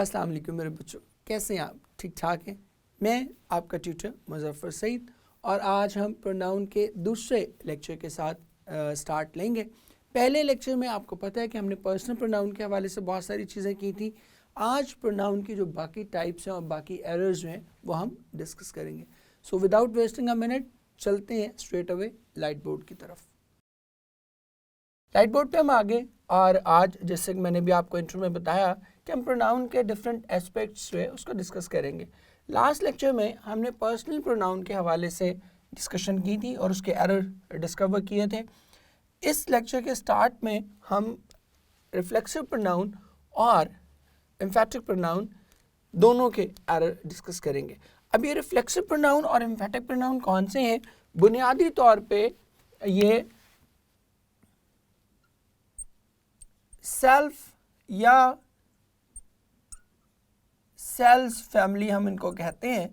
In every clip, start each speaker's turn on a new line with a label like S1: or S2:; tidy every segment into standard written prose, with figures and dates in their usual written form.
S1: अस्सलाम वालेकुम मेरे बच्चों, कैसे हैं आप? ठीक ठाक हैं? मैं आपका ट्यूटर मुज़फ़्फ़र सईद और आज हम प्रोनाउन के दूसरे लेक्चर के साथ स्टार्ट लेंगे। पहले लेक्चर में आपको पता है कि हमने पर्सनल प्रोनाउन के हवाले से बहुत सारी चीज़ें की थी। आज प्रोनाउन की जो बाकी टाइप्स हैं और बाकी एरर्स हैं वो हम डिस्कस करेंगे। So without wasting a minute चलते हैं स्ट्रेट अवे लाइट बोर्ड की तरफ। लाइट बोर्ड पे हम आगे, और आज जैसे कि मैंने भी आपको इंट्रो में बताया कि हम प्रोनाउन के डिफरेंट एस्पेक्ट्स जो है उसको डिस्कस करेंगे। लास्ट लेक्चर में हमने पर्सनल प्रोनाउन के हवाले से डिस्कशन की थी और उसके एरर डिस्कवर किए थे। इस लेक्चर के स्टार्ट में हम रिफ्लेक्सिव प्रोनाउन और एम्फेटिक प्रोनाउन दोनों के एरर डिस्कस करेंगे। अब ये रिफ्लेक्सिव प्रोनाउन और एम्फेटिक प्रोनाउन कौन से हैं? बुनियादी तौर पे ये सेल्फ या सेल्स फैमिली हम इनको कहते हैं।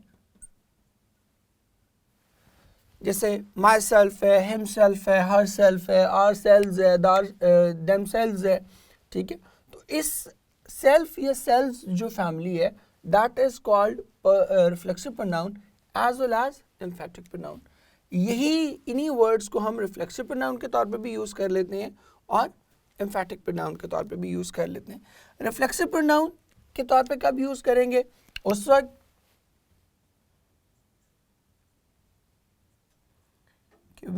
S1: जैसे माई सेल्फ है, हिम सेल्फ है, हर सेल्फ है, आर सेल्स है, देम सेल्स है। ठीक है, तो इस सेल्फ या सेल्स जो फैमिली है that is called reflexive pronoun as well as emphatic pronoun. इन्हीं वर्ड्स को हम रिफ्लेक्सिव प्रोनाउन के तौर पे भी यूज़ कर लेते हैं और एम्फेटिक प्रोनाउन के तौर पे भी यूज़ कर लेते हैं। रिफ्लेक्सिव प्रोनाउन के तौर पे कब यूज़ करेंगे? उस वक्त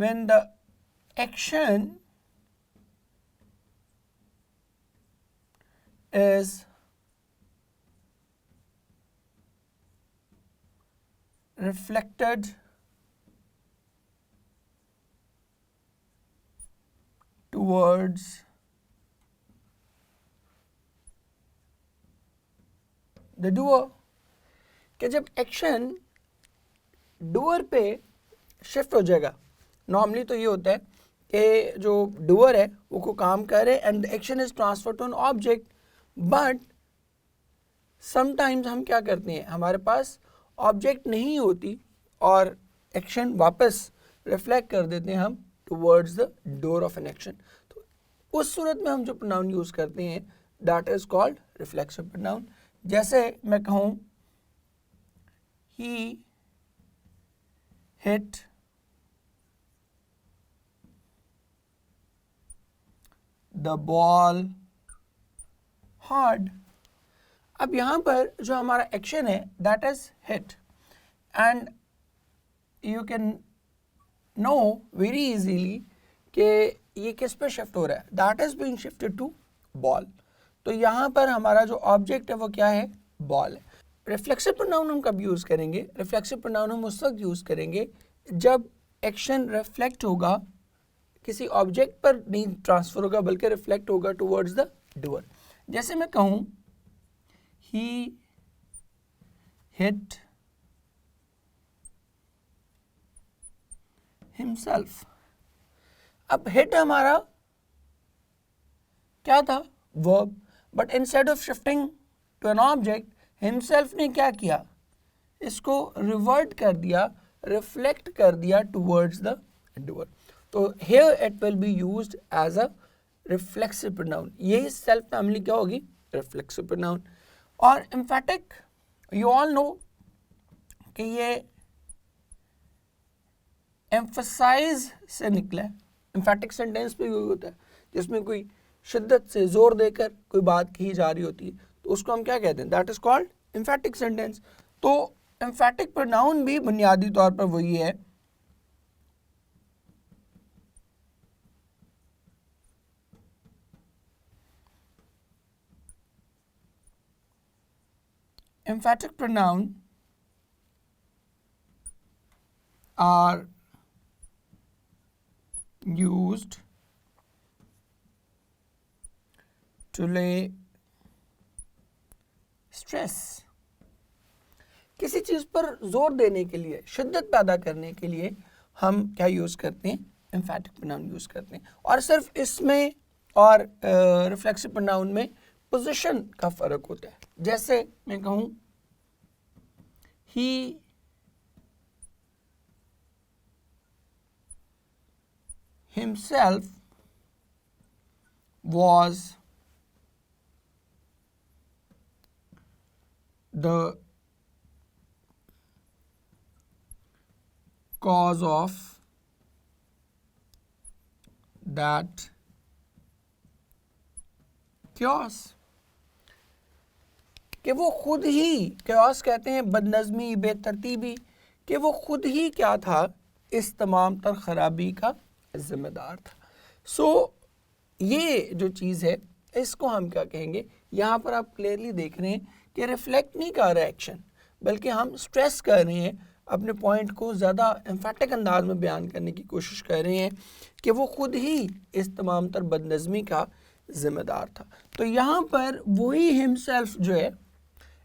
S1: when the action is reflected towards the doer, कि जब एक्शन डूअर पे शिफ्ट हो जाएगा। नॉर्मली तो ये होता है कि जो डूअर है वो को काम करे and action is transfer to an object, but sometimes हम क्या करते हैं, हमारे पास ऑब्जेक्ट नहीं होती और एक्शन वापस रिफ्लेक्ट कर देते हैं हम towards the door of an action. तो उस सूरत में हम जो प्रोनाउन यूज़ करते हैं that is called reflexive pronoun. जैसे मैं कहूँ he hit the ball hard. अब यहाँ पर जो हमारा एक्शन है that is hit and you can know very easily कि ये किस पे शिफ्ट हो रहा है, that is being shifted to ball. तो यहाँ पर हमारा जो ऑब्जेक्ट है वो क्या है? बॉल है। रिफ्लेक्सिव प्रोनाउन हम कब यूज़ करेंगे? रिफ्लेक्सिव प्रोनाउन हम उस वक्त यूज़ करेंगे जब एक्शन रिफ्लेक्ट होगा, किसी ऑब्जेक्ट पर नहीं ट्रांसफर होगा बल्कि रिफ्लेक्ट होगा टुवर्ड्स द डूअर। जैसे मैं कहूँ ही हिट हिमसेल्फ। अब हिट हमारा क्या था? Verb, but instead of shifting to an object himself ने क्या किया? इसको रिवर्ट कर दिया, रिफ्लेक्ट कर दिया टुवर्ड्स द डूअर। तो here it will be used as a reflexive pronoun. यही सेल्फ फैमिली क्या होगी? Reflexive pronoun. और एम्फेटिक यू ऑल नो कि ये एम्फसाइज से निकला है। एम्फेटिक सेंटेंस पे यूज होता है जिसमें कोई शिद्दत से जोर देकर कोई बात कही जा रही होती है, तो उसको हम क्या कहते हैं? That is called emphatic sentence. तो एम्फेटिक प्रोनाउन भी बुनियादी तौर पर वही है। Emphatic pronoun are used to lay stress, किसी चीज़ पर जोर देने के लिए, शिद्दत पैदा करने के लिए हम क्या यूज़ करते हैं? एम्फेटिक प्रोनाउन यूज़ करते हैं। और सिर्फ इसमें और रिफ्लेक्सिव प्रोनाउन में पोजीशन का फ़र्क होता है। जैसे मैं कहूँ ही himself was the cause of that chaos, कि वो खुद ही, chaos कहते हैं बदनज़मी, बेतरतीबी, कि वो खुद ही क्या था, इस तमाम तर खराबी का जिम्मेदार था। सो ये जो चीज़ है इसको हम क्या कहेंगे, यहाँ पर आप क्लियरली देख रहे हैं कि रिफ्लेक्ट नहीं कर रहा एक्शन, बल्कि हम स्ट्रेस कर रहे हैं, अपने पॉइंट को ज़्यादा एम्फेटिक अंदाज में बयान करने की कोशिश कर रहे हैं कि वो खुद ही इस तमाम तर बदनज़मी का ज़िम्मेदार था। तो यहाँ पर वही हिमसेल्फ जो है,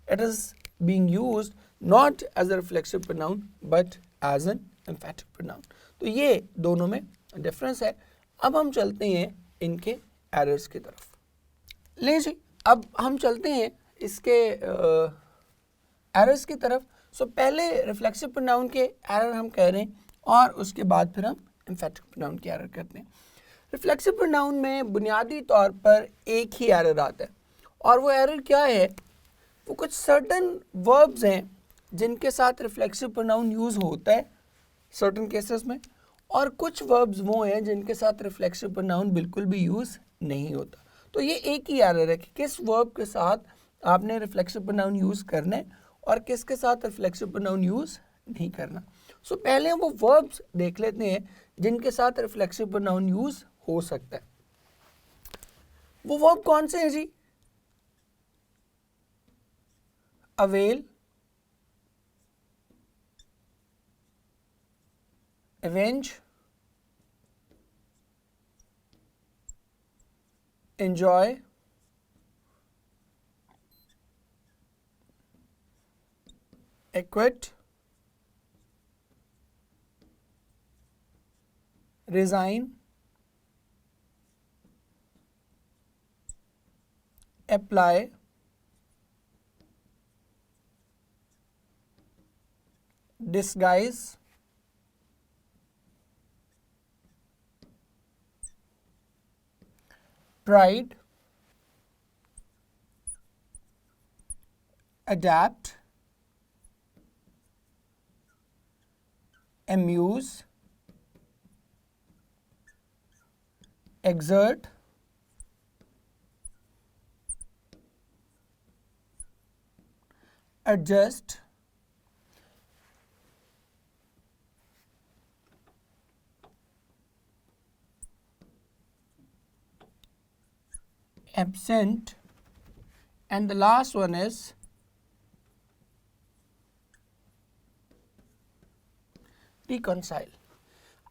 S1: it is being used not as a reflexive pronoun but as an emphatic pronoun। तो ये दोनों में डिफरेंस है। अब हम चलते हैं इनके एरर्स की तरफ। ले जी, अब हम चलते हैं इसके एरर्स की तरफ। सो पहले रिफ्लेक्सिव प्रोनाउन के एरर हम कह रहे हैं और उसके बाद फिर हम एम्फेटिक प्रोनाउन के एरर करते हैं। रिफ्लेक्सिव प्रोनाउन में बुनियादी तौर पर एक ही एरर आता है, और वो एरर क्या है, वो कुछ सर्टन वर्ब्स हैं जिनके साथ रिफ्लेक्सिव प्रोनाउन यूज़ होता है सर्टन केसेस में, और कुछ वर्ब्स वो हैं जिनके साथ रिफ्लेक्सिव प्रोनाउन बिल्कुल भी यूज़ नहीं होता। तो ये एक ही एरर है कि किस वर्ब के साथ आपने रिफ्लेक्सिव प्रोनाउन यूज़ करना है और किसके साथ रिफ्लेक्सिव प्रोनाउन यूज़ नहीं करना। सो पहले हम वो वर्ब्स देख लेते हैं जिनके साथ रिफ्लेक्सिव प्रोनाउन यूज़ हो सकता है। वो वर्ब कौन से हैं जी? Avail, avenge, enjoy, acquit, resign, apply, disguise, pride, adapt, amuse, exert, adjust, absent, and the last one is reconcile।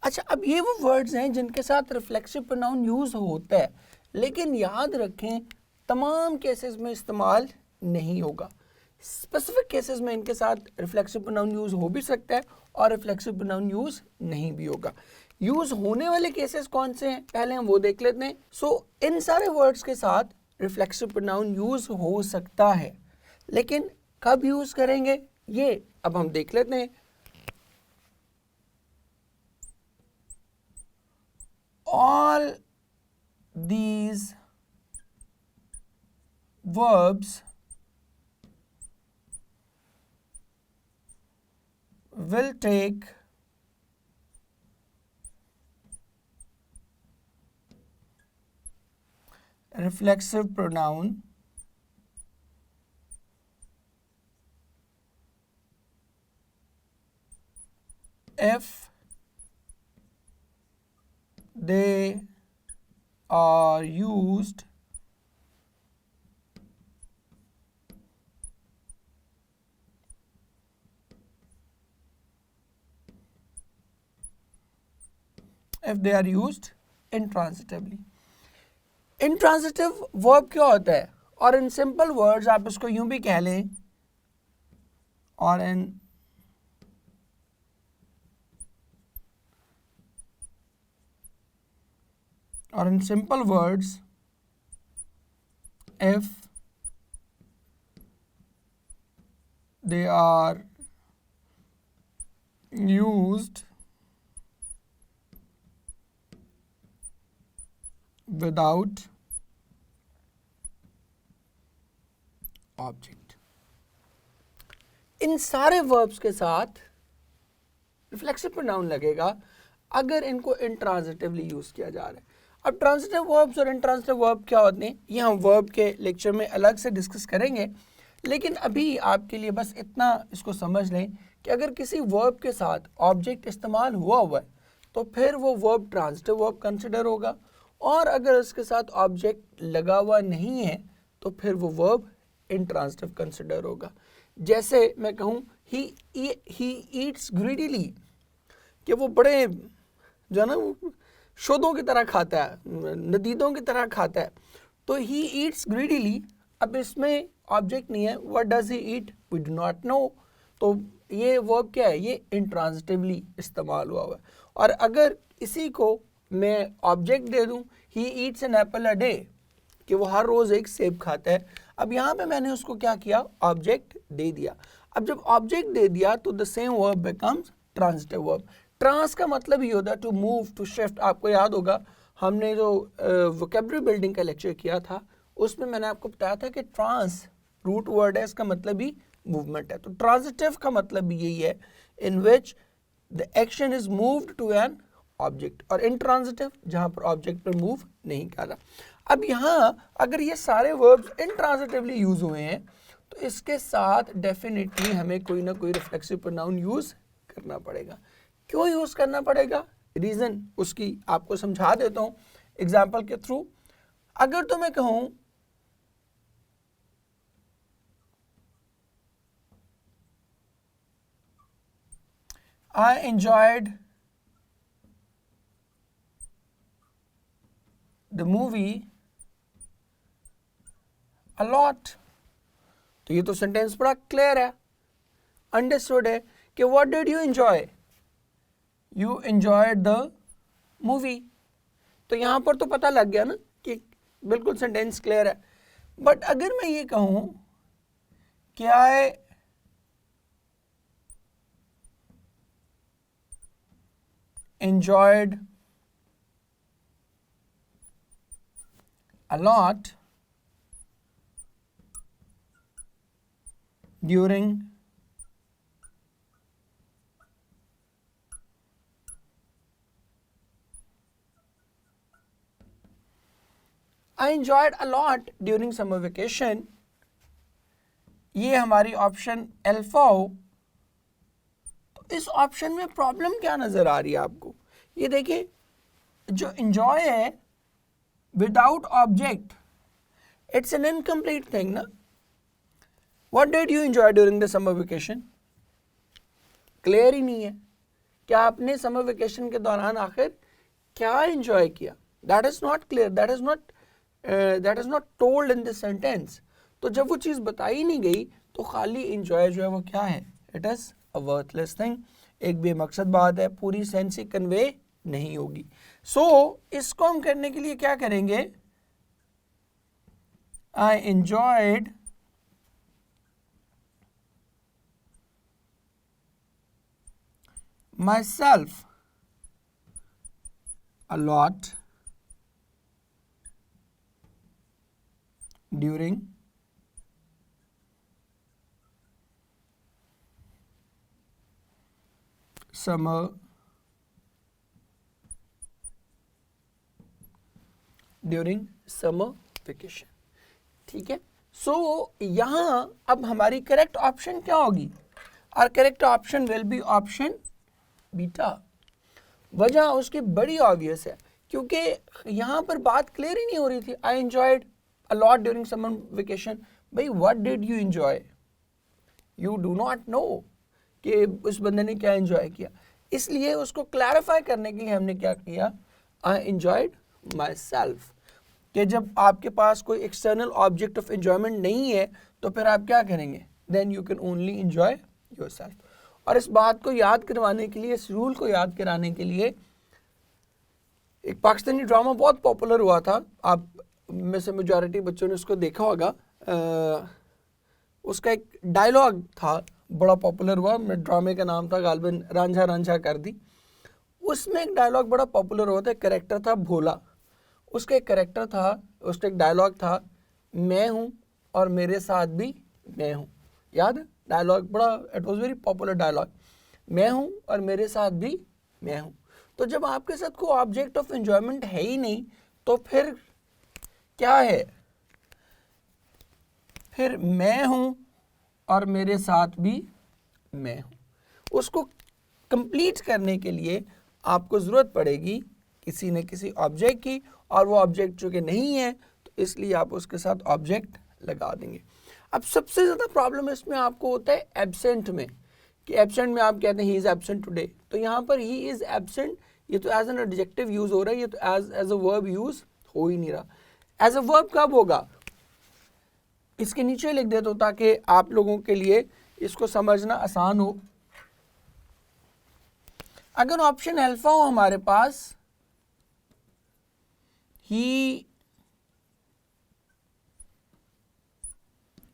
S1: अच्छा, अब ये वो वर्ड्स हैं जिनके साथ रिफ्लेक्सिव प्रोनाउन यूज़ होता है, लेकिन याद रखें तमाम केसेस में इस्तेमाल नहीं होगा। स्पेसिफिक केसेस में इनके साथ रिफ्लेक्सिव प्रोनाउन यूज़ हो भी सकता है और रिफ्लेक्सिव प्रोनाउन यूज़ नहीं भी होगा। यूज़ होने वाले केसेस कौन से हैं, पहले हम वो देख लेते हैं। सो इन सारे वर्ड्स के साथ रिफ्लेक्सिव प्रोनाउन यूज़ हो सकता है, लेकिन कब यूज़ करेंगे ये अब हम देख लेते हैं। All these verbs will take reflexive pronoun if they are used intransitively। intransitive verb क्या होता है, और इन सिंपल वर्ड्स आप इसको यूं भी कह लें, और in simple words, if they are used without object। इन सारे वर्ब्स के साथ रिफ्लेक्सिव प्रोनाउन लगेगा अगर इनको इंट्रांजिटिवली यूज किया जा रहा है। अब ट्रांजिटिव वर्ब्स और इंट्रांजिटिव वर्ब क्या होते हैं ये हम वर्ब के लेक्चर में अलग से डिस्कस करेंगे, लेकिन अभी आपके लिए बस इतना इसको समझ लें कि अगर किसी वर्ब के साथ ऑब्जेक्ट इस्तेमाल हुआ है तो फिर वो वर्ब ट्रांजिटिव वर्ब कंसिडर होगा, और अगर उसके साथ ऑब्जेक्ट लगा हुआ नहीं है तो फिर वो वर्ब इंट्रांजिटिव कंसिडर होगा। जैसे मैं कहूँ ही ईट्स ग्रीडीली, कि वो बड़े जो है ना वो शोधों की तरह खाता है, नदीदों की तरह खाता है, तो ही ईट्स ग्रीडीली। अब इसमें ऑब्जेक्ट नहीं है, what does he eat, we do not know, तो ये वर्ब क्या है, ये इंट्रांजिटिवली इस्तेमाल हुआ है। और अगर इसी को मैं ऑब्जेक्ट दे दूं, he eats an apple a day, कि वो हर रोज एक सेब खाता है, अब यहाँ पे मैंने उसको क्या किया, ऑब्जेक्ट दे दिया। अब जब ऑब्जेक्ट दे दिया तो the same verb becomes transitive verb. Trans का मतलब ही होता है टू मूव, टू शिफ्ट। आपको याद होगा हमने जो वोकैबुलरी बिल्डिंग का लेक्चर किया था उसमें मैंने आपको बताया था कि ट्रांस रूट वर्ड है, इसका मतलब ही मूवमेंट है। तो ट्रांजिटिव का मतलब भी यही है in which the action is moved to an object, और इंट्रांजिटिव जहां पर ऑब्जेक्ट पर मूव नहीं कर रहा। अब यहाँ अगर ये सारे वर्ब्स इंट्रांजिटिवली यूज हुए हैं तो इसके साथ डेफिनेटली हमें कोई ना कोई रिफ्लेक्सिव प्रोनाउन यूज करना पड़ेगा। क्यों यूज करना पड़ेगा, रीजन उसकी आपको समझा देता हूं एग्जाम्पल के थ्रू। अगर तो मैं कहूं I enjoyed the movie a lot, तो ये तो सेंटेंस बड़ा क्लियर है, अंडरस्टूड है कि what did you enjoy, you enjoyed the movie. तो यहां पर तो पता लग गया ना कि बिल्कुल सेंटेंस क्लियर है। बट अगर मैं ये कहूं कि आई enjoyed a lot during I enjoyed a lot during summer vacation, ये हमारी ऑप्शन अल्फा हो। तो इस ऑप्शन में प्रॉब्लम क्या नजर आ रही है आपको, ये देखिए जो enjoy है without object it's an incomplete thing ना। What did you enjoy during the summer vacation, clear ही नहीं है कि आपने समर वेकेशन के दौरान आखिर क्या एंजॉय किया। That is not clear, that is not told in this sentence. तो जब वो चीज़ बताई नहीं गई तो खाली एंजॉय जो है वो क्या है, it is a worthless thing, एक बेमकसद बात है, पूरी सेंस ही कन्वे नहीं होगी। सो इसको हम करने के लिए क्या करेंगे, I enjoyed myself a lot during summer vacation. ठीक है, सो यहां अब हमारी करेक्ट ऑप्शन क्या होगी, और correct option will be option beta. वजह उसकी बड़ी ऑब्वियस है, क्योंकि यहाँ पर बात क्लियर ही नहीं हो रही थी। I enjoyed a lot during summer vacation, भाई what did you enjoy, you do not know कि उस बंदे ने क्या एंजॉय किया। इसलिए उसको क्लैरिफाई करने के लिए हमने क्या किया, आई एंजॉयड माई सेल्फ, कि जब आपके पास कोई एक्सटर्नल ऑब्जेक्ट ऑफ एंजॉयमेंट नहीं है तो फिर आप क्या करेंगे, then you can only enjoy yourself. और इस बात को याद करवाने के लिए, इस रूल को याद कराने के लिए, एक पाकिस्तानी ड्रामा बहुत पॉपुलर हुआ था, आप में से मेजॉरिटी बच्चों ने उसको देखा होगा। उसका एक डायलॉग था बड़ा पॉपुलर हुआ, ड्रामे का नाम था गालिबन रांझा रांझा कर दी। उसमें एक डायलॉग बड़ा पॉपुलर हुआ था, एक कैरेक्टर था भोला, उसका एक कैरेक्टर था, उसका एक डायलॉग था, मैं हूँ और मेरे साथ भी मैं हूँ, याद है डायलॉग बड़ा, it was very popular dialogue, मैं हूँ और मेरे साथ भी मैं हूँ। तो जब आपके साथ कोई ऑब्जेक्ट ऑफ एंजॉयमेंट है ही नहीं तो फिर क्या है? फिर मैं हूँ और मेरे साथ भी मैं हूँ। उसको कंप्लीट करने के लिए आपको ज़रूरत पड़ेगी किसी न किसी ऑब्जेक्ट की, और वो ऑब्जेक्ट चूँकि नहीं है तो इसलिए आप उसके साथ ऑब्जेक्ट लगा देंगे। अब सबसे ज़्यादा प्रॉब्लम इसमें आपको होता है एब्सेंट में, कि एब्सेंट में आप कहते हैं ही इज़ एब्सेंट टुडे, तो यहाँ पर ही इज़ एब्सेंट ये तो एज एन एडजेक्टिव यूज़ हो रहा है, ये तो एज अ वर्ब यूज़ हो ही नहीं रहा। एज अ वर्ब कब होगा? इसके नीचे लिख देता हूँ ताकि आप लोगों के लिए इसको समझना आसान हो। अगर ऑप्शन अल्फा हो हमारे पास, ही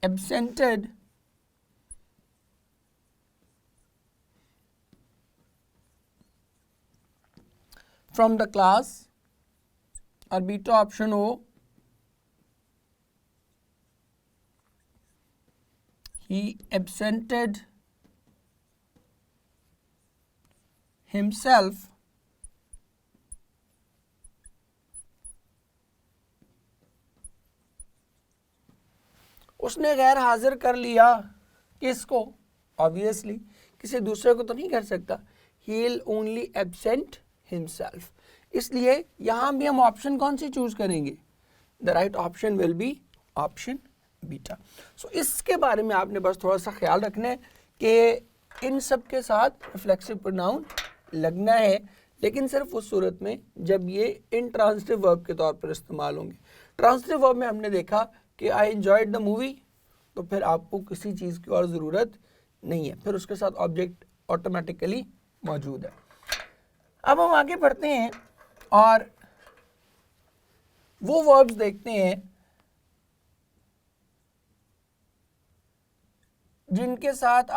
S1: absented from the class, और बीटा ऑप्शन हो he absented himself उसने गैर हाजिर कर लिया किसको? ऑब्वियसली किसी दूसरे को तो नहीं कर सकता। he'll only absent himself, इसलिए यहाँ भी हम ऑप्शन कौन सी चूज करेंगे? The right option will be option beta. So इसके बारे में आपने बस थोड़ा सा ख्याल रखना है कि इन सब के साथ रिफ्लेक्सिव प्रोनाउन लगना है, लेकिन सिर्फ उस सूरत में जब ये इंट्रांसिटिव वर्ब के तौर पर इस्तेमाल होंगे। ट्रांसिटिव वर्ब में हमने देखा कि आई एंजॉयड द मूवी, तो फिर आपको किसी चीज़ की और ज़रूरत नहीं है, फिर उसके साथ ऑब्जेक्ट ऑटोमेटिकली मौजूद है। अब हम आगे बढ़ते हैं और वो वर्ब्स देखते हैं जिनके साथ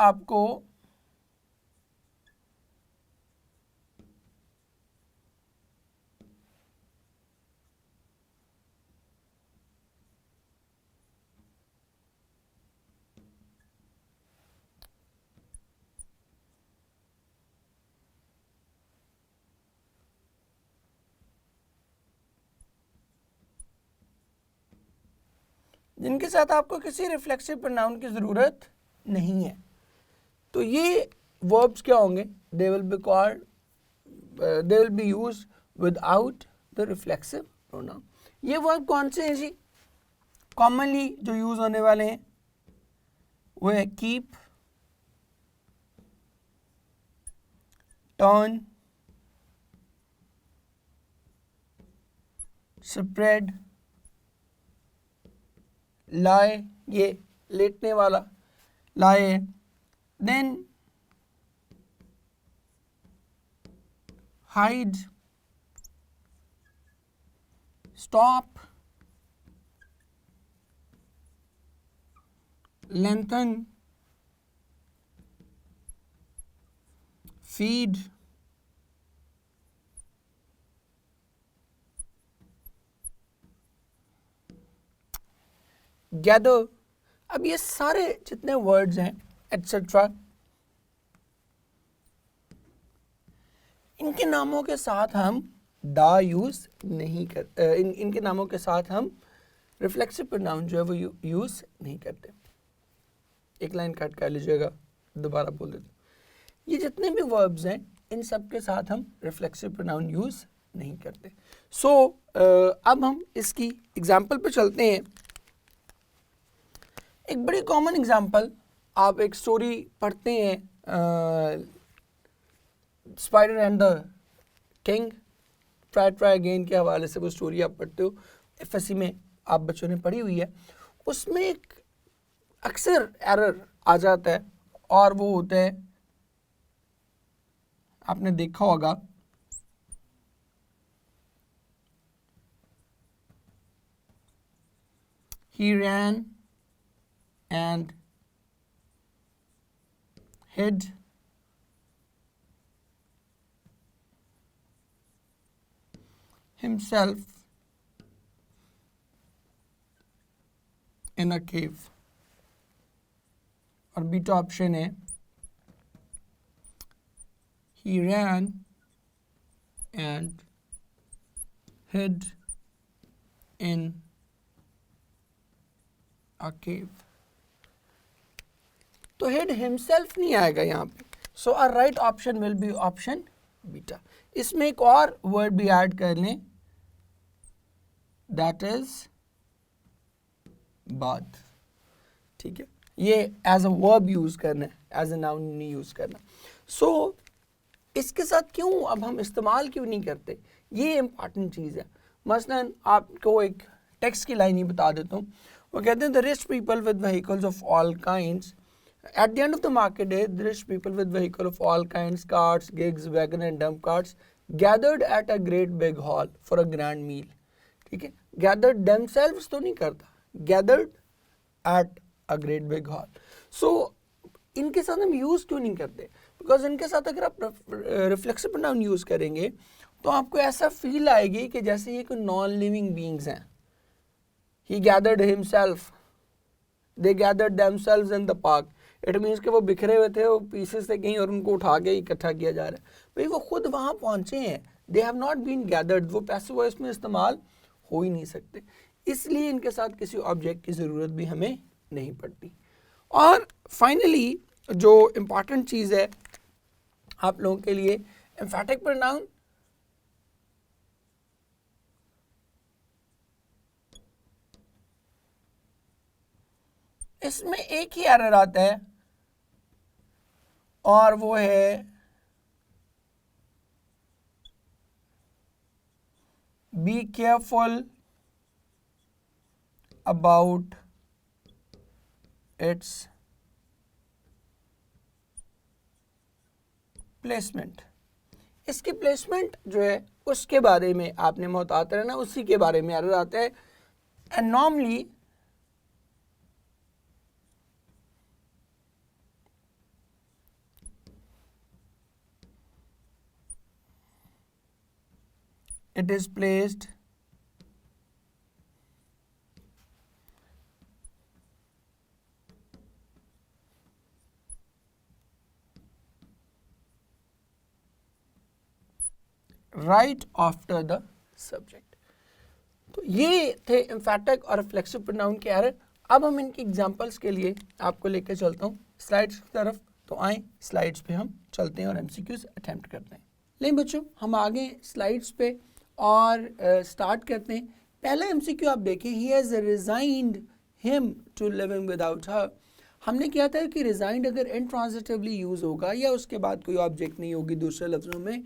S1: आपको किसी रिफ्लेक्सिव प्रोनाउन की ज़रूरत नहीं है। तो ये वर्ब्स क्या होंगे? They will be called, they will be used without the reflexive pronoun. ये वर्ब कौन से हैं जी? कॉमनली जो यूज होने वाले हैं वो है कीप, टर्न, स्प्रेड, लाए, ये लेटने वाला लाए, then hide, stop, lengthen, feed, gather. अब ये सारे जितने वर्ड्स हैं एटसेट्रा, इनके नामों के साथ हम दा यूज नहीं कर, इनके नामों के साथ हम रिफ्लेक्सिव प्रोनाउन जो है वो यूज नहीं करते। एक लाइन कट कर लीजिएगा, दोबारा बोल देता हूँ। ये जितने भी वर्ब्स हैं इन सब के साथ हम रिफ्लेक्सिव प्रोनाउन यूज नहीं करते। सो अब हम इसकी एग्जाम्पल पे चलते हैं। एक बड़ी कॉमन एग्जाम्पल, आप एक स्टोरी पढ़ते हैं spider and the king, try again के हवाले से वो स्टोरी आप पढ़ते हो, एफएससी में आप बच्चों ने पढ़ी हुई है। उसमें एक अक्सर एरर आ जाता है और वो होता है, आपने देखा होगा, he ran and hid himself in a cave, और बीटा ऑप्शन है he ran and hid in a cave. तो hid himself नहीं आएगा यहाँ पे, so our right option will be option beta. इसमें एक और वर्ड भी ऐड कर लें, that is बात, ठीक है, ये एज अ वर्ब यूज करना है, एज अ नाउन नहीं यूज करना। सो इसके साथ क्यों अब हम इस्तेमाल क्यों नहीं करते, ये इंपॉर्टेंट चीज़ है। मसलन आपको एक टेक्स्ट की लाइन ही बता देता हूँ, वो कहते हैं the rich people with vehicles of all kinds at the end of the market day, the rich people with vehicle of all kinds, carts, gigs, wagon and dump carts gathered at a great big hall for a grand meal. ठीक है, gathered themselves तो नहीं करता, gathered at a great big hall. So इनके साथ हम use क्यों नहीं करते, बिकॉज इनके साथ अगर आप रिफ्लेक्सिव प्रोनाउन यूज़ करेंगे तो आपको ऐसा फील आएगी कि जैसे ये कोई नॉन लिविंग बींग्स हैं। He gathered himself, they gathered themselves in the park, it means कि वो बिखरे हुए थे, वो पीसेस थे कहीं और उनको उठा के इकट्ठा किया जा रहा है। भाई वो खुद वहाँ पहुँचे हैं, they have not been gathered, वो पैसिव वॉइस में इस्तेमाल हो ही नहीं सकते, इसलिए इनके साथ किसी ऑब्जेक्ट की ज़रूरत भी हमें नहीं पड़ती। और फाइनली जो इम्पॉर्टेंट चीज़ है आप लोगों के लिए, एम्फैटिक प्रोनाउन, इसमें एक ही एरर आता है और वो है be careful about it's placement. इसकी प्लेसमेंट जो है उसके बारे में आपने मोहतात रहना, उसी के बारे में एरर आता है। And normally it is placed right after the subject। तो ये थे एम्फैटिक और रिफ्लेक्सिव प्रोनाउन के एरर। अब हम इनके एग्जांपल्स के लिए आपको लेकर चलता हूँ स्लाइड्स की तरफ, तो आए स्लाइड्स पे हम चलते हैं और एमसीक्यूज अटेम्प्ट करते हैं। लेकिन बच्चों हम आगे स्लाइड्स पे और स्टार्ट करते हैं। पहला एमसीक्यू आप देखें, he has resigned him to living without her. हमने किया था कि रिजाइंड अगर इंट्रांजिटिवली यूज़ होगा या उसके बाद कोई ऑब्जेक्ट नहीं होगी दूसरे लफ्ज़ों में,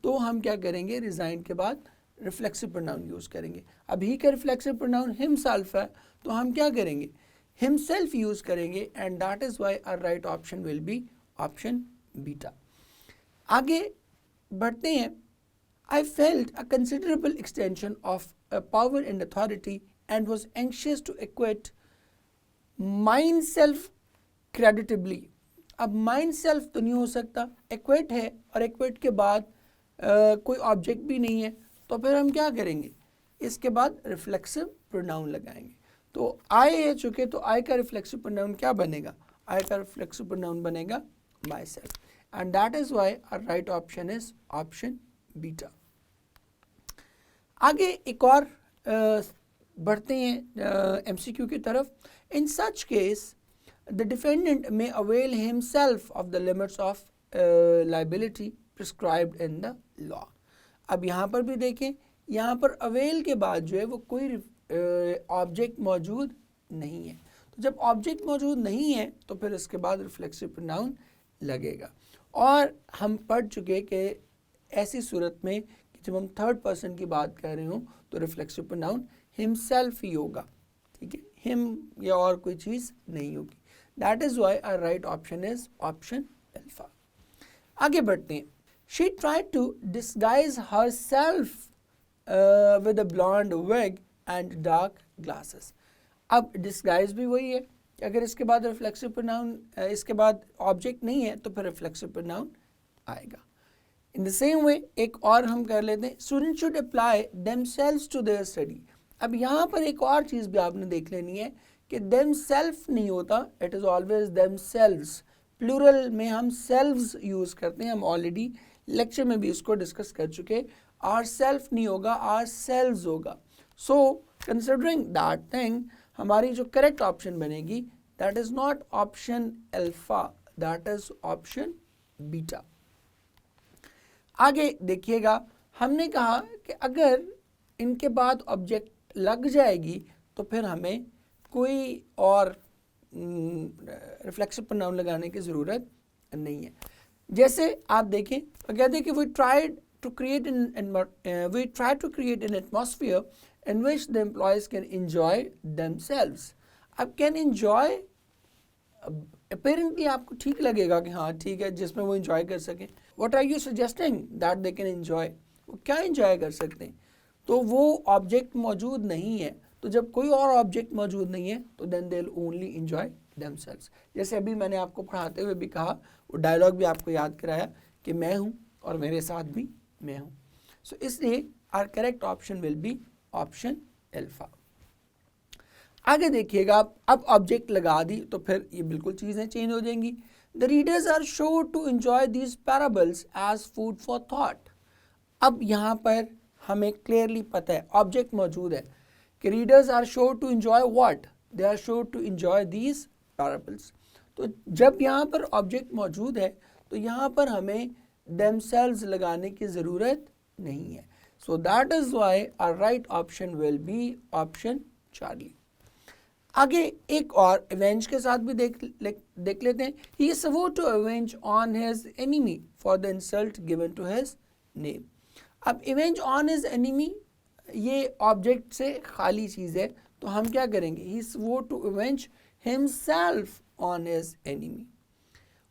S1: तो हम क्या करेंगे, रिजाइंड के बाद रिफ्लेक्सिव प्रोनाउन यूज़ करेंगे। अब ही का रिफ्लेक्सिव प्रोनाउन हिमसेल्फ है, तो हम क्या करेंगे, हिमसेल्फ यूज़ करेंगे, and that is why our right option will be option beta. आगे बढ़ते हैं। I felt a considerable extension of power and authority and was anxious to acquit myself creditably। अब myself तो नहीं हो सकता, acquit है, और acquit के बाद कोई ऑब्जेक्ट भी नहीं है, तो फिर हम क्या करेंगे, इसके बाद रिफ्लेक्सिव प्रोनाउन लगाएंगे। तो I है चुके, तो I का रिफ्लेक्सिव प्रोनाउन क्या बनेगा, I का रिफ्लेक्सिव प्रोनाउन बनेगा myself, and that is why our right option is option beta. आगे एक और बढ़ते हैं एमसीक्यू की तरफ। In such case the defendant may avail himself of the limits of liability prescribed in the law. अब यहाँ पर भी देखें, यहाँ पर अवेल के बाद जो है वो कोई ऑब्जेक्ट मौजूद नहीं है, तो जब ऑब्जेक्ट मौजूद नहीं है तो फिर इसके बाद रिफ्लेक्सिव प्रोनाउन लगेगा। और हम पढ़ चुके कि ऐसी सूरत में जब हम थर्ड पर्सन की बात कर रहे हो तो रिफ्लेक्सिव प्रोनाउन हिमसेल्फ ही होगा, ठीक है, हिम या और कोई चीज़ नहीं होगी। That is why our right option is option alpha. आगे बढ़ते हैं। She tried to disguise herself with a blonde wig and dark glasses. अब डिस्गाइज भी वही है कि अगर इसके बाद रिफ्लेक्सिव प्रोनाउन, इसके बाद ऑब्जेक्ट नहीं है तो फिर रिफ्लेक्सिव प्रोनाउन आएगा। इन द सेम वे एक और हम कर लेते हैं, student should apply themselves to their study. अब यहाँ पर एक और चीज़ भी आपने देख लेनी है कि देम सेल्फ नहीं होता, it is always themselves. Plural में हम सेल्व्स यूज़ करते हैं, हम ऑलरेडी लेक्चर में भी इसको डिस्कस कर चुके। आर सेल्फ नहीं होगा, आर सेल्व्स होगा। सो कंसिडरिंग दैट थिंग, हमारी जो करेक्ट ऑप्शन बनेगी that is not option alpha, that is option beta. आगे देखिएगा, हमने कहा कि अगर इनके बाद ऑब्जेक्ट लग जाएगी तो फिर हमें कोई और रिफ्लेक्सिव प्रोनाउन लगाने की ज़रूरत नहीं है। जैसे आप देखें तो कहते हैं कि we try to create an atmosphere in which the employees can enjoy themselves. अब कैन एंजॉय अपेरेंटली आपको ठीक लगेगा कि हाँ ठीक है, जिसमें वो एंजॉय कर सकें। What are you suggesting that they can enjoy, वो क्या एंजॉय कर सकते हैं? तो वो ऑब्जेक्ट मौजूद नहीं है, तो जब कोई और ऑब्जेक्ट मौजूद नहीं है तो then they will only enjoy themselves. जैसे अभी मैंने आपको पढ़ाते हुए भी कहा, वो डायलॉग भी आपको याद कराया कि मैं हूँ और मेरे साथ भी मैं हूँ। सो इसलिए our correct option will be option alpha. आगे देखिएगा, अब ऑब्जेक्ट लगा दी तो फिर ये बिल्कुल चीज़ें चेंज हो जाएंगी। The readers are sure to enjoy these parables as food for thought. अब यहाँ पर हमें क्लियरली पता है, ऑब्जेक्ट मौजूद है कि readers are sure to enjoy what, they are sure to enjoy these parables. तो जब यहाँ पर ऑब्जेक्ट मौजूद है तो यहाँ पर हमें देमसेल्व्स लगाने की ज़रूरत नहीं है। So that is why our right option will be option Charlie. आगे एक और अवेंज के साथ भी देख लेते हैं। ही swore to avenge on his enemy for the insult given to his name। अब avenge on his enemy ये ऑब्जेक्ट से खाली चीज़ है, तो हम क्या करेंगे? he swore to avenge himself on his enemy।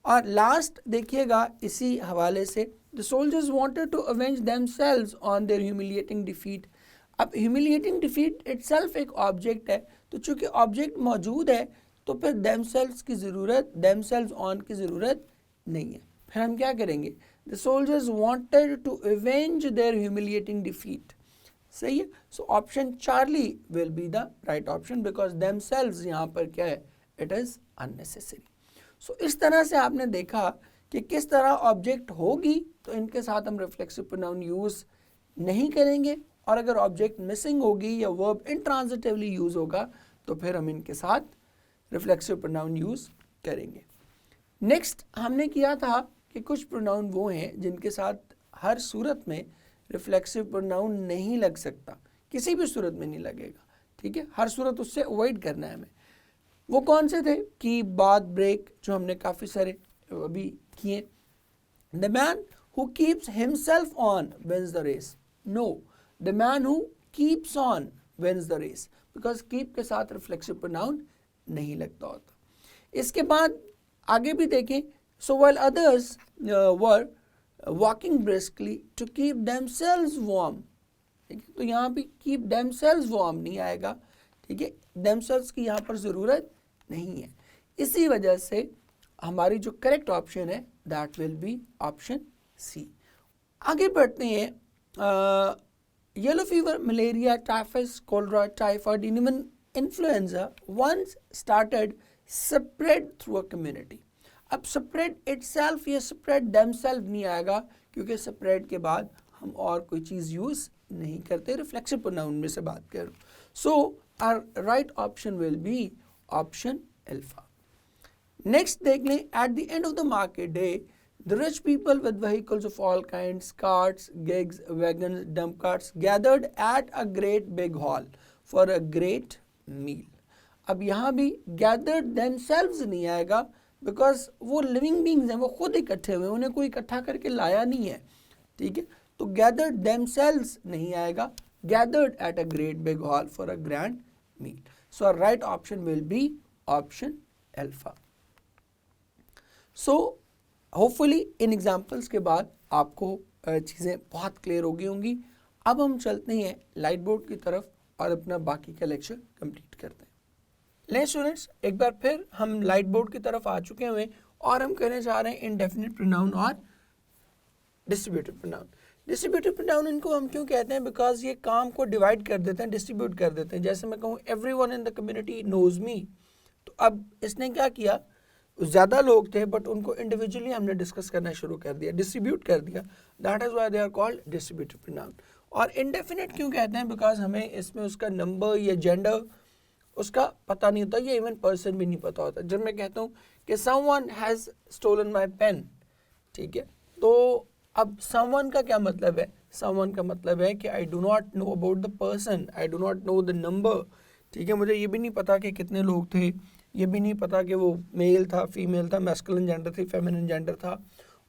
S1: और लास्ट देखिएगा इसी हवाले से, the soldiers wanted to avenge themselves on their humiliating defeat। अब humiliating defeat itself एक ऑब्जेक्ट है, तो चूंकि ऑब्जेक्ट मौजूद है तो फिर themselves की ज़रूरत, themselves on की ज़रूरत नहीं है। फिर हम क्या करेंगे? The soldiers wanted to avenge their humiliating defeat। सही है। So option Charlie will be the right option because themselves यहाँ पर क्या है? It is unnecessary। सो इस तरह से आपने देखा कि किस तरह ऑब्जेक्ट होगी तो इनके साथ हम रिफ्लेक्सिव प्रोनाउन यूज़ नहीं करेंगे, और अगर ऑब्जेक्ट मिसिंग होगी या वर्ब इंट्रांजिटिवली यूज़ होगा तो फिर हम इनके साथ रिफ्लेक्सिव प्रोनाउन यूज़ करेंगे। नेक्स्ट हमने किया था कि कुछ प्रोनाउन वो हैं जिनके साथ हर सूरत में रिफ्लेक्सिव प्रोनाउन नहीं लग सकता, किसी भी सूरत में नहीं लगेगा, ठीक है, हर सूरत उससे अवॉइड करना है हमें। वो कौन से थे? कि बात, ब्रेक, जो हमने काफ़ी सारे अभी किए। The man who keeps himself on wins the race. No, the man who keeps on wins the race, because keep के साथ रिफ्लेक्सिव प्रोनाउन नहीं लगता होता। इसके बाद आगे भी देखें, so while others were walking briskly to keep themselves warm. ठीक है, तो यहाँ भी कीप देमसेल्व्स वार्म नहीं आएगा, ठीक है, देमसेल्व्स की यहाँ पर ज़रूरत नहीं है। इसी वजह से हमारी जो करेक्ट ऑप्शन है that will be option C. आगे बढ़ते हैं। Yellow fever, malaria, typhus, cholera, typhoid, even influenza once started spread through a community। अब spread itself या spread themselves नहीं आएगा, क्योंकि spread के बाद हम और कोई चीज़ यूज़ नहीं करते, रिफ्लेक्सिव प्रोनाउन में से बात करूँ। So our right option will be option alpha. Next देख लें, at the end of the market day the rich people with vehicles of all kinds, carts, gigs, wagons, dump carts, gathered at a great big hall for a great meal। अब यहाँ भी gathered themselves नहीं आएगा, because वो living beings हैं, वो खुद इकट्ठे हुए, उन्हें कोई इकट्ठा करके लाया नहीं है, ठीक है, तो gathered themselves नहीं आएगा, gathered at a great big hall for a grand meal। So our right option will be option alpha। So hopefully in examples के बाद आपको चीज़ें बहुत क्लियर हो गई होंगी। अब हम चलते हैं लाइट बोर्ड की तरफ और अपना बाकी का लेक्चर कंप्लीट करते हैं। ले स्टूडेंट्स, एक बार फिर हम लाइट बोर्ड की तरफ आ चुके हैं और हम करने जा रहे हैं इंडेफिनिट प्रोनाउन और डिस्ट्रीब्यूटिव प्रोनाउन। डिस्ट्रीब्यूटिव प्रोनाउन इनको हम क्यों कहते हैं? बिकॉज ये काम को डिवाइड कर देते हैं, डिस्ट्रीब्यूट कर देते हैं। जैसे मैं कहूँ everyone in the community knows me, तो अब इसने क्या किया, ज़्यादा लोग थे बट उनको इंडिविजुअली हमने डिस्कस करना शुरू कर दिया, डिस्ट्रीब्यूट कर दिया। That is why they are called distributive pronoun. और इनडेफिनिट क्यों कहते हैं? बिकॉज हमें इसमें उसका नंबर या जेंडर उसका पता नहीं होता, या इवन पर्सन भी नहीं पता होता। जब मैं कहता हूँ कि someone has stolen my pen, ठीक है, तो अब समवन का क्या मतलब है? समवन का मतलब है कि I do not know about the person, I do not know the number, ठीक है, मुझे ये भी नहीं पता कि कितने लोग थे, ये भी नहीं पता कि वो मेल था, फीमेल था, मैस्कुलिन जेंडर थी, फेमिनिन जेंडर था,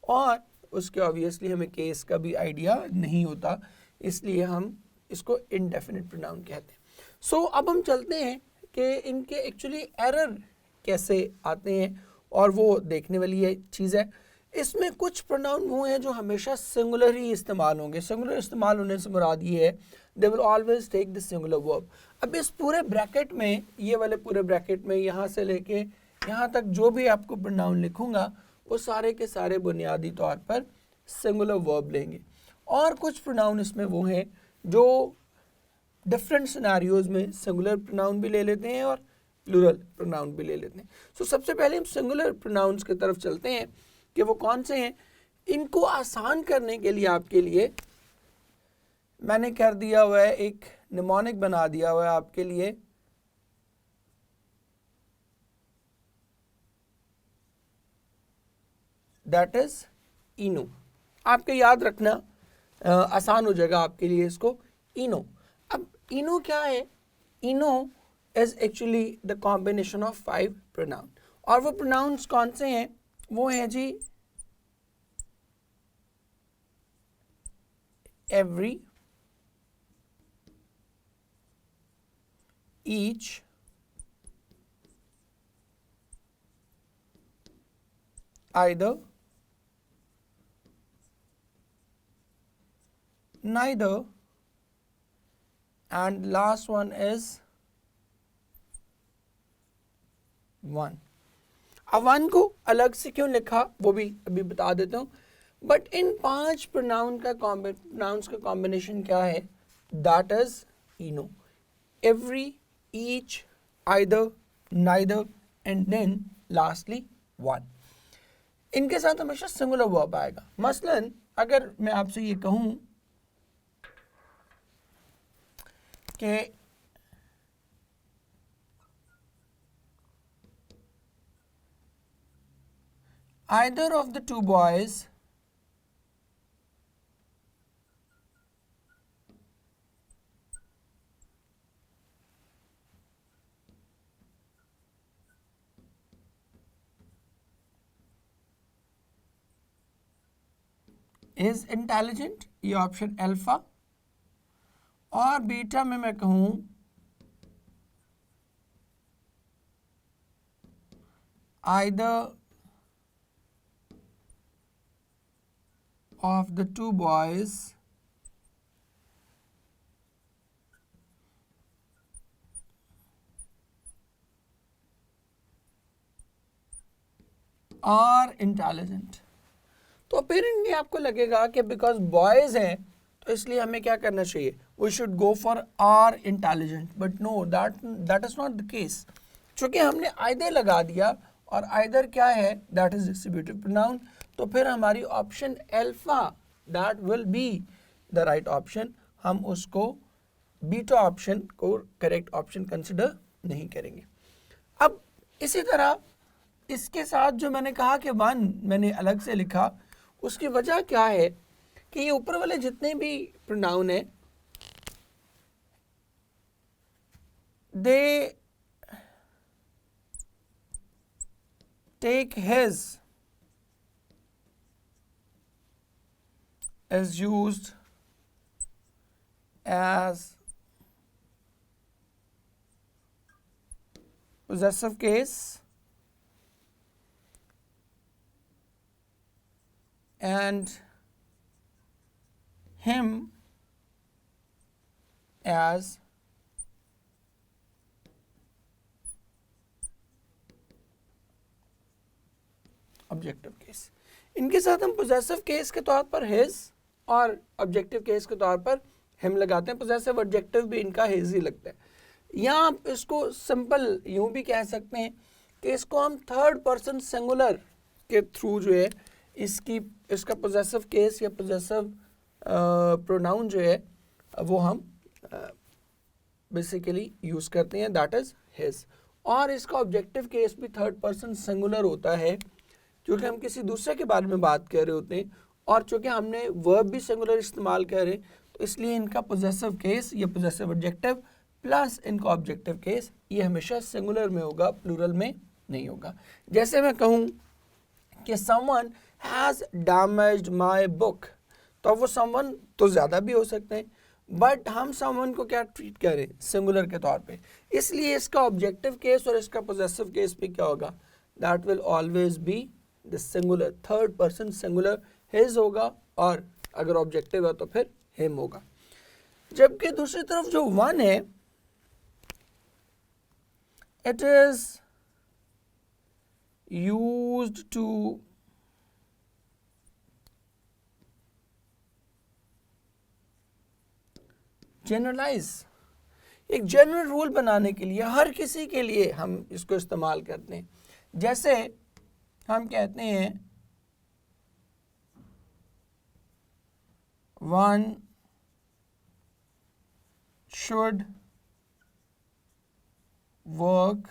S1: और उसके ऑब्वियसली हमें केस का भी आइडिया नहीं होता, इसलिए हम इसको इनडेफिनिट प्रोनाउन कहते हैं। सो अब हम चलते हैं कि इनके एक्चुअली एरर कैसे आते हैं, और वो देखने वाली ये चीज़ है। इसमें कुछ प्रोनाउन वो हैं जो हमेशा सिंगुलर ही इस्तेमाल होंगे। सिंगुलर इस्तेमाल होने से मुराद ये है they will always take the singular verb. अब इस पूरे ब्रैकेट में, ये वाले पूरे ब्रैकेट में, यहाँ से लेके यहाँ तक जो भी आपको प्रोनाउन लिखूंगा वो सारे के सारे बुनियादी तौर पर सिंगुलर वर्ब लेंगे। और कुछ प्रोनाउन इसमें वो हैं जो डिफरेंट सिनेरियोज में सिंगुलर प्रोनाउन भी ले लेते हैं और प्लूरल प्रोनाउन भी ले लेते हैं। सो सबसे पहले हम सिंगुलर प्रोनाउंस की तरफ चलते हैं कि वो कौन से हैं। इनको आसान करने के लिए आपके लिए मैंने कर दिया हुआ है, एक निमोनिक बना दिया हुआ है आपके लिए, दैट इज इनो। आपके याद रखना आसान हो जाएगा आपके लिए इसको, इनो। अब इनो क्या है? इनो is actually the combination of 5 pronoun. और वो प्रोनाउंस कौन से हैं? वो हैं जी every, each, either, neither, and last one is one। अब वन को अलग से क्यों लिखा वो भी अभी बता देता हूँ। बट इन 5 प्रोनाउंस का कॉम्बिनेशन क्या है? That is EENO. Every, each, either, neither and then lastly one. इनके साथ हमेशा सिंगुलर वर्ब आएगा। मसलन अगर मैं आपसे ये कहूँ कि either of the two boys is intelligent, ये ऑप्शन अल्फा, और बीटा में मैं कहूँ either of the two boys are intelligent। तो फिर इनमें आपको लगेगा कि बिकॉज बॉयज हैं तो इसलिए हमें क्या करना चाहिए? We should go for are intelligent, but no, that is not the case. चूंकि हमने आइदर लगा दिया, और आइदर क्या है? That is distributive pronoun. तो फिर हमारी option alpha that will be the right option. हम उसको बीटा ऑप्शन को करेक्ट ऑप्शन कंसिडर नहीं करेंगे। अब इसी तरह इसके साथ जो मैंने कहा कि वन मैंने अलग से लिखा, उसकी वजह क्या है कि ये ऊपर वाले जितने भी प्रोनाउन हैं they take his is used as possessive case and him as objective case। इनके साथ हम पोजेसिव केस के तौर पर हिज और ऑब्जेक्टिव केस के तौर पर हिम लगाते हैं। पोजेसिव ऑब्जेक्टिव भी इनका हिज ही लगता है। या आप इसको सिंपल यूं भी कह सकते हैं कि इसको हम थर्ड पर्सन सिंगुलर के थ्रू जो है इसका पोजेसिव केस या पोजेसिव प्रोनाउन जो है वो हम बेसिकली यूज करते हैं, दैट इज हिज। और इसका ऑब्जेक्टिव केस भी थर्ड पर्सन सिंगुलर होता है क्योंकि हम किसी दूसरे के बारे में बात कर रहे होते हैं, और चूंकि हमने वर्ब भी सिंगुलर इस्तेमाल कर रहे हैं तो इसलिए इनका पोजेसिव केस या पोजेसिव ऑब्जेक्टिव प्लस इनका ऑब्जेक्टिव केस ये हमेशा सिंगुलर में होगा, प्लूरल में नहीं होगा। जैसे मैं कहूँ कि someone has damaged my book, तो वो समवन तो ज़्यादा भी हो सकते हैं, बट हम समवन को क्या ट्रीट करें, सिंगुलर के तौर पे, इसलिए इसका ऑब्जेक्टिव केस और इसका पोजेसिव केस भी क्या होगा, that will always be the singular, third person singular his होगा, और अगर ऑब्जेक्टिव है तो फिर हिम होगा। जबकि दूसरी तरफ जो वन है, it is used to generalise, एक जनरल रूल बनाने के लिए, हर किसी के लिए हम इसको इस्तेमाल करते हैं। जैसे हम कहते हैं वन शुड वर्क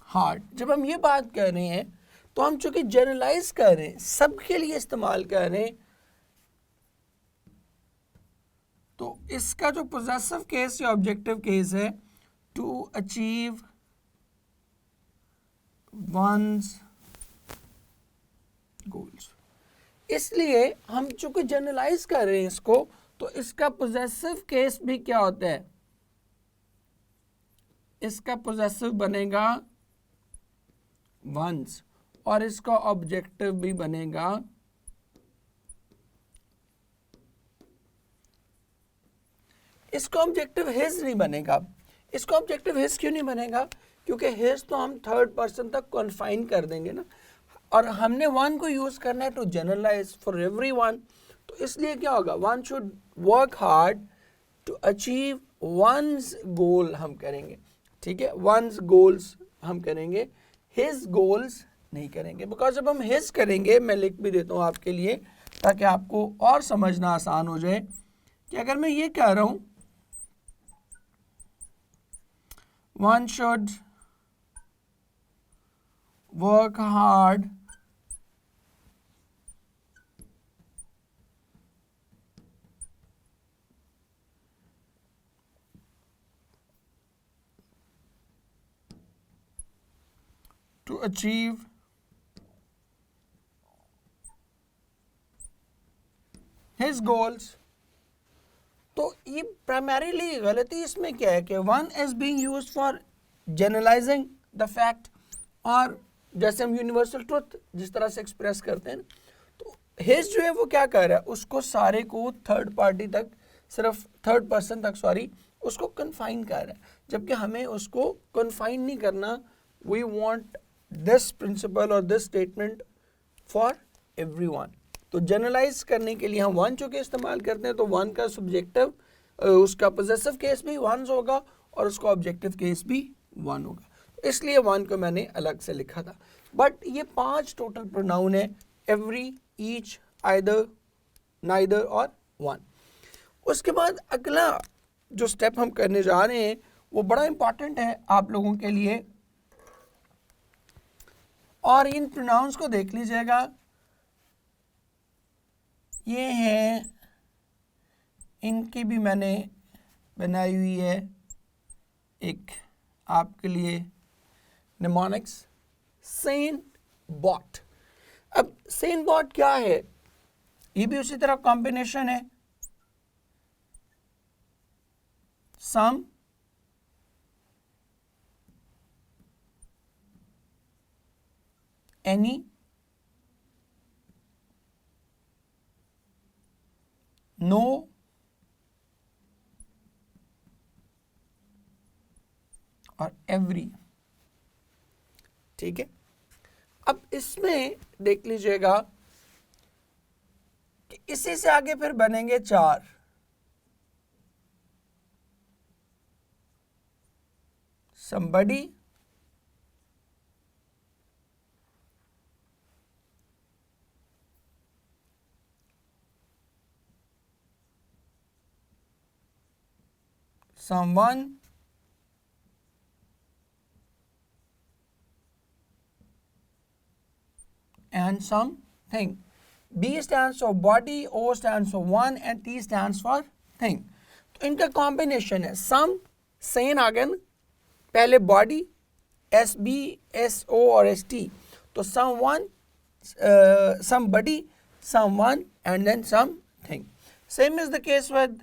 S1: हार्ड। जब हम ये बात कर रहे हैं तो हम चूंकि जनरलाइज कर रहे हैं, सबके लिए इस्तेमाल कर रहे हैं, तो इसका जो पोजेसिव केस या ऑब्जेक्टिव केस है, टू अचीव वंस गोल्स, इसलिए हम चूंकि जनरलाइज कर रहे हैं इसको, तो इसका पोजेसिव केस भी क्या होता है, इसका पोजेसिव बनेगा वंस और इसका ऑब्जेक्टिव भी बनेगा इसका ऑब्जेक्टिव हिज नहीं बनेगा। इसका ऑब्जेक्टिव हिज क्यों नहीं बनेगा, क्योंकि हिज तो हम थर्ड पर्सन तक कन्फाइन कर देंगे ना, और हमने वन को यूज करना है टू जनरलाइज फॉर एवरीवन, तो इसलिए क्या होगा, one should work hard to achieve one's goal हम करेंगे, ठीक है, वंस गोल्स हम करेंगे, हिज गोल्स नहीं करेंगे। बिकॉज जब हम हिज करेंगे, मैं लिख भी देता हूं आपके लिए ताकि आपको और समझना आसान हो जाए, कि अगर मैं ये कह रहा हूं one should work hard to achieve his goals, तो ये प्राइमरीली गलती इसमें क्या है कि one is being used for generalising the fact, और जैसे हम यूनिवर्सल ट्रुथ जिस तरह से एक्सप्रेस करते हैं, तो हिज जो है वो क्या कर रहा है, उसको सारे को थर्ड पार्टी तक, सिर्फ थर्ड पर्सन तक सॉरी, उसको कन्फाइन कर रहा है, जबकि हमें उसको कन्फाइन नहीं करना। वी वांट दिस प्रिंसिपल और दिस स्टेटमेंट फॉर एवरीवन। तो जनरलाइज करने के लिए हम वन चूंकि इस्तेमाल करते हैं, तो वन का सब्जेक्टिव, उसका पोजेसिव केस भी वन होगा और उसका ऑब्जेक्टिव केस भी वन होगा, इसलिए वन को मैंने अलग से लिखा था। बट ये 5 टोटल प्रोनाउन है, एवरी, ईच, आइदर, नाइदर और वन। उसके बाद अगला जो स्टेप हम करने जा रहे हैं वो बड़ा इंपॉर्टेंट है आप लोगों के लिए, और इन प्रोनाउंस को देख लीजिएगा, ये है, इनकी भी मैंने बनाई हुई है एक आपके लिए निमोनिक्स, सेन बॉट। अब सेन बॉट क्या है, ये भी उसी तरह कॉम्बिनेशन है, सम, एनी, नो, और एवरी। ठीक है, अब इसमें देख लीजिएगा कि इसी से आगे फिर बनेंगे 4। somebody, someone, and something. B stands for body, O stands for one, and T stands for thing. तो इनका कॉम्बिनेशन है सम, सेन आगन, पहले body S B S O और एस टी, तो some one, somebody, someone, and then something. Same is the case with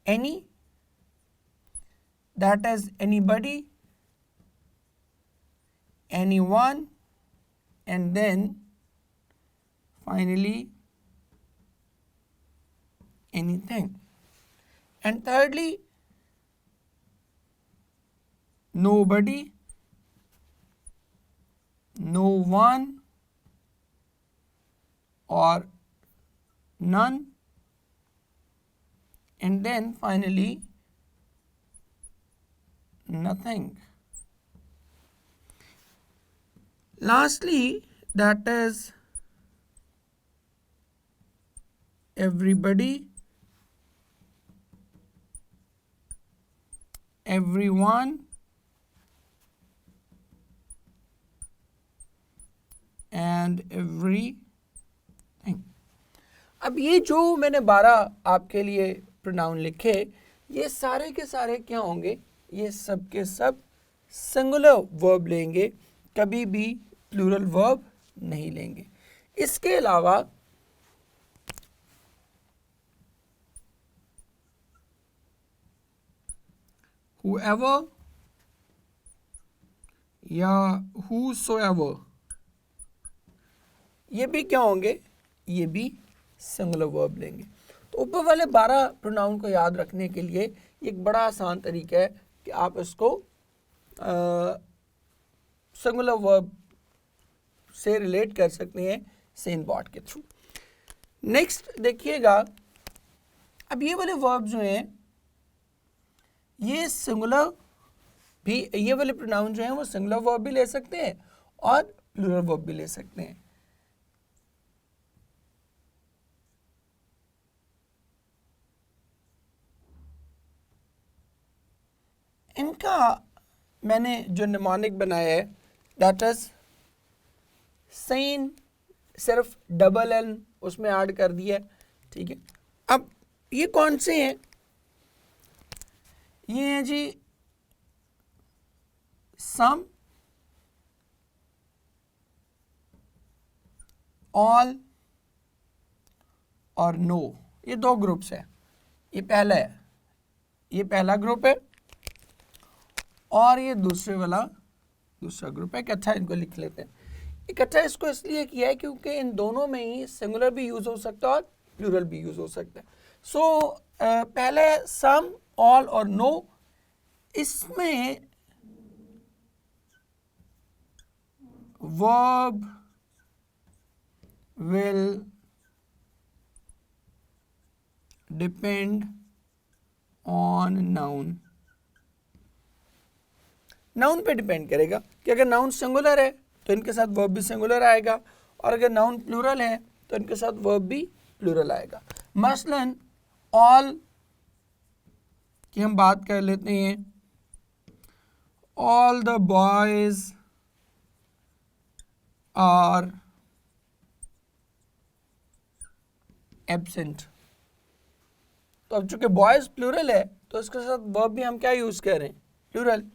S1: any, that is anybody, anyone, and then finally anything. And thirdly, nobody, no one, or none, and then finally nothing. Lastly, that is everybody, everyone, and everything. अब ये जो मैंने 12 आपके लिए pronoun लिखे, ये सारे के सारे क्या होंगे, ये सब के सब सिंगुलर वर्ब लेंगे, कभी भी प्लूरल वर्ब नहीं लेंगे। इसके अलावा whoever या whosoever, ये भी क्या होंगे, ये भी सिंगुलर वर्ब लेंगे। तो ऊपर वाले 12 प्रोनाउन को याद रखने के लिए एक बड़ा आसान तरीका है कि आप इसको सिंगुलर वर्ब से रिलेट कर सकते हैं सेन बॉट के थ्रू। नेक्स्ट देखिएगा, अब ये वाले वर्ब जो हैं ये सिंगुलर भी, ये वाले प्रोनाउन जो हैं वो सिंगुलर वर्ब भी ले सकते हैं और प्लूरल वर्ब भी ले सकते हैं। इनका मैंने जो निमोनिक बनाया है दैट इज सेन, सिर्फ डबल एन उसमें ऐड कर दिया है। ठीक है, अब ये कौन से हैं, ये हैं जी सम, ऑल और नो, ये 2 ग्रुप्स हैं। ये पहला है, ये पहला ग्रुप है और ये दूसरे वाला दूसरा ग्रुप है। इकट्ठा इनको लिख लेते हैं। इकट्ठा इसको इसलिए किया है क्योंकि इन दोनों में ही सिंगुलर भी यूज हो सकता है और प्लूरल भी यूज हो सकता है। सो पहले सम, ऑल और नो, इसमें verb will depend on noun। Noun पे डिपेंड करेगा कि अगर नाउन सिंगुलर है तो इनके साथ वर्ब भी सिंगुलर आएगा, और अगर नाउन प्लूरल है तो इनके साथ वर्ब भी प्लूरल आएगा। मसलन ऑल की हम बात कर लेते हैं, all the boys are absent. तो अब चूंकि बॉयज प्लूरल है तो इसके साथ वर्ब भी हम क्या यूज कर रहे हैं, प्लूरल।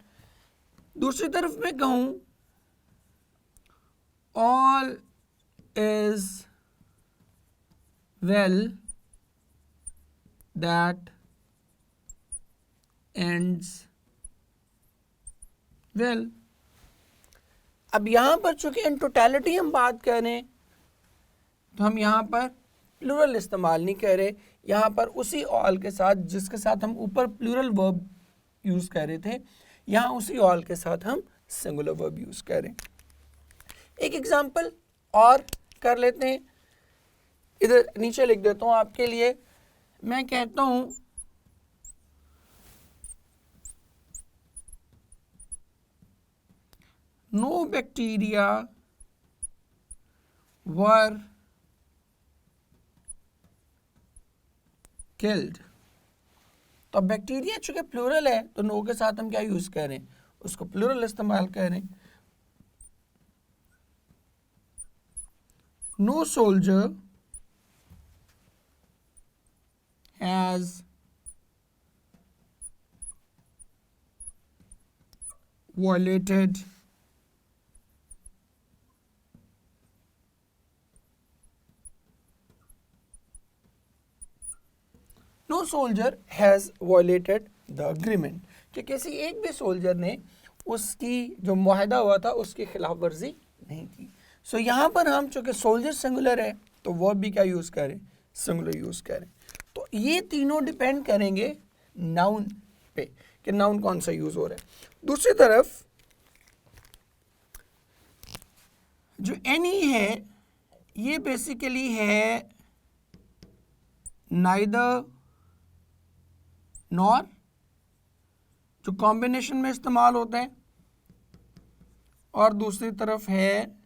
S1: दूसरी तरफ मैं कहूं all is well that ends well. अब यहां पर चूंकि इन टोटलिटी हम बात कर रहे हैं तो हम यहां पर प्लूरल इस्तेमाल नहीं कर रहे, यहां पर उसी ऑल के साथ जिसके साथ हम ऊपर प्लूरल वर्ब यूज़ कर रहे थे, यहाँ उसी ऑल के साथ हम सिंगुलर वर्ब यूज़ कर रहे हैं। एक एग्जांपल और कर लेते हैं, इधर नीचे लिख देता हूँ आपके लिए। मैं कहता हूँ नो बैक्टीरिया वर किल्ड। तो अब बैक्टीरिया चूंकि प्लूरल है तो नो के साथ हम क्या यूज कर रहे हैं, उसको प्लूरल इस्तेमाल कर रहे हैं। No soldier has violated no soldier has violated the agreement, कि किसी एक भी सोल्जर ने उसकी जो मुआहदा हुआ था उसकी खिलाफ वर्जी नहीं की। सो यहाँ पर हम चूँकि सोल्जर सिंगुलर है तो वर्ब भी क्या यूज़ करें, सिंगुलर यूज़ करें। तो ये तीनों डिपेंड करेंगे नाउन पे कि नाउन कौन सा यूज़ हो रहा है। दूसरी तरफ जो एनी है ये बेसिकली है नाइदर नॉर, जो कॉम्बिनेशन में इस्तेमाल होता है, और दूसरी तरफ है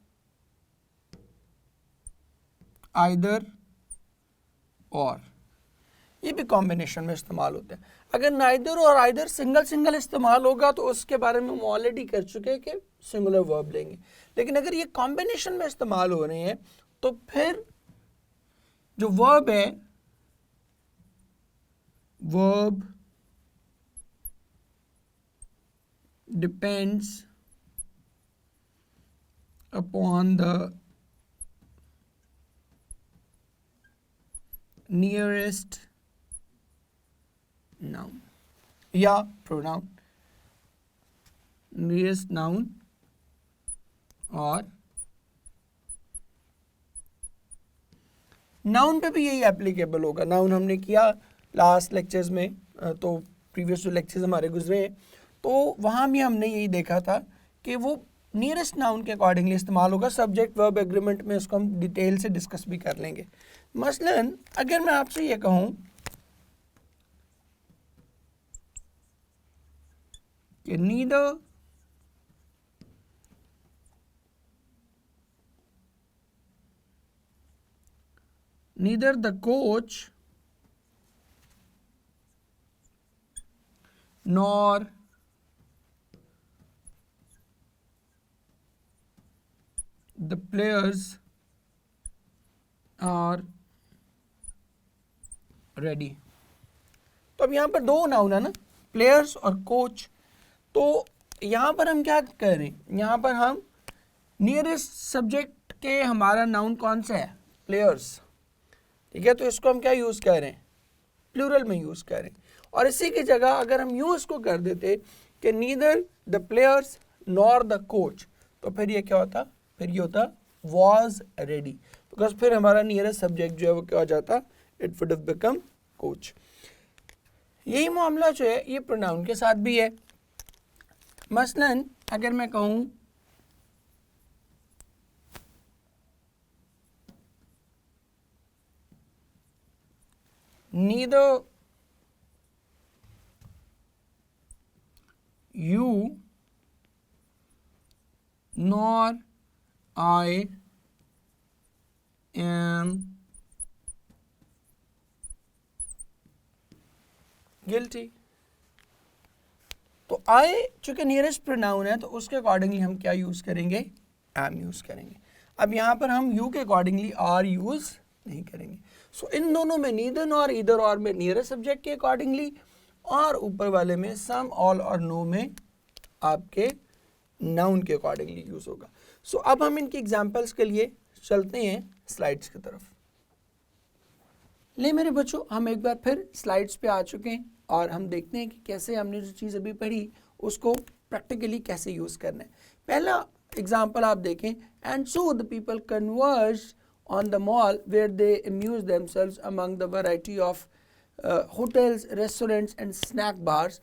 S1: आइदर और, ये भी कॉम्बिनेशन में इस्तेमाल होता है। अगर नाइदर और आइदर सिंगल सिंगल इस्तेमाल होगा तो उसके बारे में हम ऑलरेडी कर चुके हैं कि सिंगुलर वर्ब लेंगे, लेकिन अगर ये कॉम्बिनेशन में इस्तेमाल हो रहे हैं तो फिर जो वर्ब है, verb depends upon the nearest noun या pronoun, nearest noun और नाउन पे भी यही एप्लीकेबल होगा। नाउन हमने किया लास्ट लेक्चर्स में, तो प्रीवियस जो लेक्चर्स हमारे गुजरे हैं तो वहाँ भी हमने यही देखा था कि वो नियरेस्ट नाउन के अकॉर्डिंगली इस्तेमाल होगा। सब्जेक्ट वर्ब एग्रीमेंट में उसको हम डिटेल से डिस्कस भी कर लेंगे। मसलन अगर मैं आपसे ये कहूँ कि neither the coach nor the players are ready। तो अब यहाँ पर दो नाउन है ना, प्लेयर्स और कोच। तो यहाँ पर हम क्या कर रहे हैं, यहाँ पर हम नियरेस्ट सब्जेक्ट के हमारा नाउन कौन सा है, प्लेयर्स, ठीक है। तो इसको हम क्या यूज़ कर रहे हैं, प्लूरल में यूज़ कर रहे हैं। और इसी की जगह अगर हम यूँ इसको कर देते कि neither the players nor the coach, तो फिर ये क्या होता, फिर ये होता वॉज रेडी, बिकॉज फिर हमारा नियरेस्ट सब्जेक्ट जो है वो क्या हो जाता, it would have become coach. यही मामला जो है ये प्रोनाउन के साथ भी है। मसलन अगर मैं कहूँ neither you nor I am guilty। तो I चूंकि नियरेस्ट प्रोनाउन है तो उसके अकॉर्डिंगली हम क्या यूज़ करेंगे, am यूज़ करेंगे। अब यहाँ पर हम you के अकॉर्डिंगली are यूज़ नहीं करेंगे। सो इन दोनों में नीदर नॉर ईदर और में नियरेस्ट सब्जेक्ट के अकॉर्डिंगली, और ऊपर वाले में सम ऑल और नो में आपके नाउन के अकॉर्डिंगली यूज़ होगा। सो अब हम इनकी एग्जांपल्स के लिए चलते हैं स्लाइड्स की तरफ। ले मेरे बच्चों, हम एक बार फिर स्लाइड्स पे आ चुके हैं और हम देखते हैं कि कैसे हमने जो चीज़ अभी पढ़ी उसको प्रैक्टिकली कैसे यूज़ करना है। पहला एग्जांपल आप देखें, and so the people converged on the mall where they amuse themselves among the variety of hotels, restaurants and snack bars,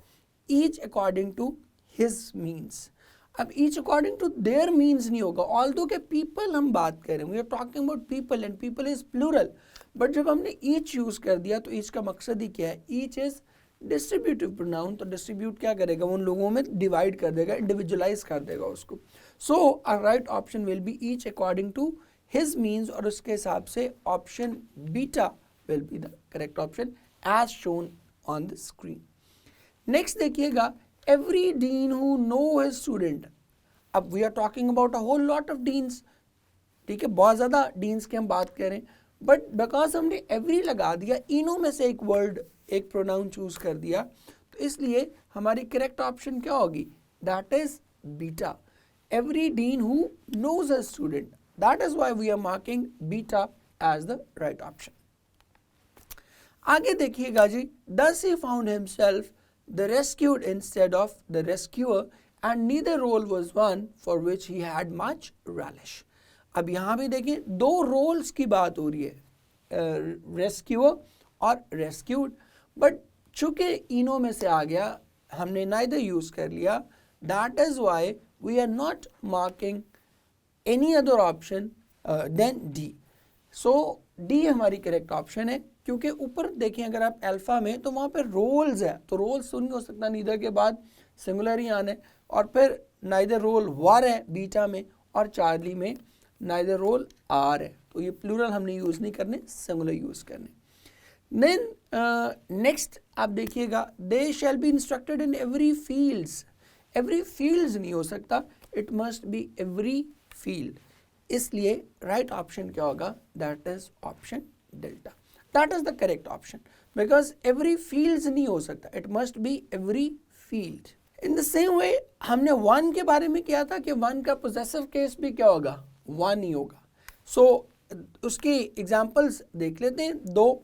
S1: each according to his means. अब each according to their means नहीं होगा, although के people हम बात करें, we are talking about people and people is plural, but जब हमने each use कर दिया तो ईच का मकसद ही क्या है, ईच इज डिस्ट्रीब्यूटिव प्रोनाउन, तो डिस्ट्रीब्यूट क्या करेगा, उन लोगों में डिवाइड कर देगा, इंडिविजुअलाइज कर देगा उसको। So our right option will be each according to his means, और उसके हिसाब से option beta will be the correct option as shown on the screen. Next देखिएगा, every dean who know his student। अब we are talking about a whole lot of deans, ठीक है, बहुत ज़्यादा deans की हम बात करें, बट बिकॉज हमने every लगा दिया, इनों में से एक वर्ड एक प्रोनाउन चूज कर दिया, तो इसलिए हमारी करेक्ट ऑप्शन क्या होगी, that is beta. every dean who knows a student, that is why we are marking beta as the right option। आगे देखिएगा जी, thus he found himself the rescued instead of the rescuer and neither role was one for which he had much relish। अब यहाँ भी देखिए दो roles की बात हो रही है, रेस्क्यूअर और रेस्क्यूड, बट चूंकि इनों में से आ गया, हमने neither यूज कर लिया, that is why we are not marking any other option than D। so D हमारी करेक्ट ऑप्शन है, क्योंकि ऊपर देखें अगर आप अल्फा में तो वहाँ पे रोल्स है, तो रोल्स तो नहीं हो सकता, नीदर के बाद सिंगुलर ही आने, और फिर नाइदर रोल वर है बीटा में, और चार्ली में नाइदर रोल आर है, तो ये प्लूरल हमने यूज़ नहीं करने, सिंगुलर यूज़ करने। देन नेक्स्ट आप देखिएगा, they shall be instructed in every fields. Every fields नहीं हो सकता, it must be every field, इसलिए राइट ऑप्शन क्या होगा, that is option delta, that is the correct option, because every fields नहीं हो सकता, it must be every field. In the same way हमने वन के बारे में किया था कि वन का पोजेसिव केस भी क्या होगा, वन ही होगा। सो उसकी एग्जांपल्स देख लेते हैं दो।